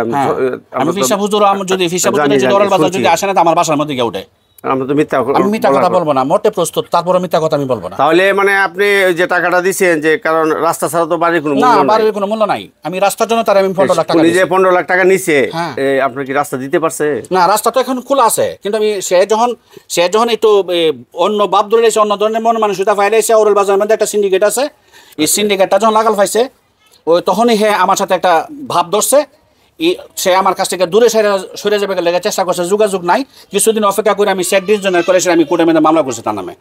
আমি ফিসা হুজুর, যদি ফিসা হুজুর যে দরল বাজার যদি আসে না আমার বাসার মধ্যে গিয়ে উঠে। আমরা তো আমি মিথ্যা কথা বলবো না, মরতে প্রস্তুত, তারপরে মিথ্যা কথা আমি বলবো না। তাহলে মানে আপনি যে টাকাটা দিয়েছেন যে কারণ রাস্তা ছাড়া তো বাড়ির কোনো মূল্য নাই? না, বাড়ির কোনো মূল্য নাই। আমি রাস্তার জন্য তার আমি 15 লাখ টাকা দিয়েছি। যে 15 লাখ টাকা নিছে, আপনার কি রাস্তা দিতে পারছে? না, রাস্তা তো এখন খোলা আছে, কিন্তু আমি সে যখন একটু অন্য বাপ ধরে এসে অন্য ধরনের মন মানসিকতা ফাইলে এসে ওরল বাজারের মধ্যে একটা সিন্ডিকেট আছে, এই সিন্ডিকেটটা যখন লাগাল পাইছে ওই তখনই আমার সাথে একটা ভাব ধরছে। সে আমার কাছ থেকে দূরে সরে যাবে লেগে চেষ্টা করছে, যোগাযোগ নাই। কিছুদিন অপেক্ষা করে আমি চেক ডিজনের করেছি, আমি কোর্টের মধ্যে মামলা করছি তার নামে।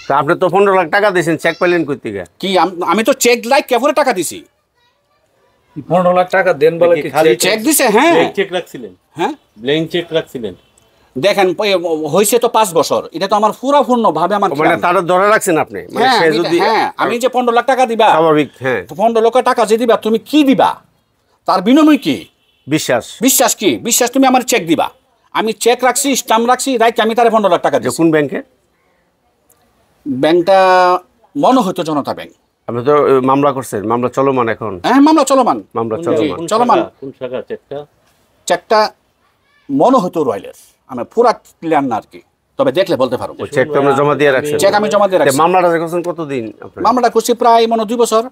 তা আপনি তো 15 লাখ টাকা দিয়েছেন, চেক পাইলেন কই থেকে? কি আমি তো চেক লাইক কেবলে টাকা দিছি। 15 লাখ টাকা দেন বলে কি খালি চেক দিছে, হ্যাঁ ব্ল্যাঙ্ক চেক রাখছিলেন? হ্যাঁ ব্ল্যাঙ্ক চেক রাখছিলেন? দেখেন হয়েছে তো 5 বছর, এটা তো আমার পুরাপূর্ণ ভাবে আমার মানে তারা ধরে রাখছেন আপনি, মানে হ্যাঁ, সে যদি হ্যাঁ, আমি যে 15 লাখ টাকা দিবা, স্বাভাবিক, হ্যাঁ, 15 লক্ষ টাকা যে দিবা, তুমি কি দিবা? তার বিনিময় কি? বিশ্বাস। বিশ্বাস কি? বিশ্বাস তুমি আমার চেক দিবা, আমি চেক রাখছি, স্টাম্প রাখছি, রাইট আমি তারে 15 লাখ টাকা দিচ্ছি। কোন ব্যাংকে? ব্যাংকটা মনে হয়তো জনতা ব্যাংক। আপনি তো মামলা করছেন, মামলা চলমান এখন? হ্যাঁ, মামলা চলমান, মামলা জি, চলমান। চলমান। কোন শাখা চেকটা? চেকটা মনে হয়তো রয়্যালের, আমি পুরা ক্লিয়ার না আর কি, তবে দেখলে বলতে পারবো। চেক তো আমরা জমা দিয়ে রাখছেন? চেক আমি জমা দিয়ে রাখছি। মামলাটা করছেন কতদিন? মামলাটা করছি প্রায় 2 বছর।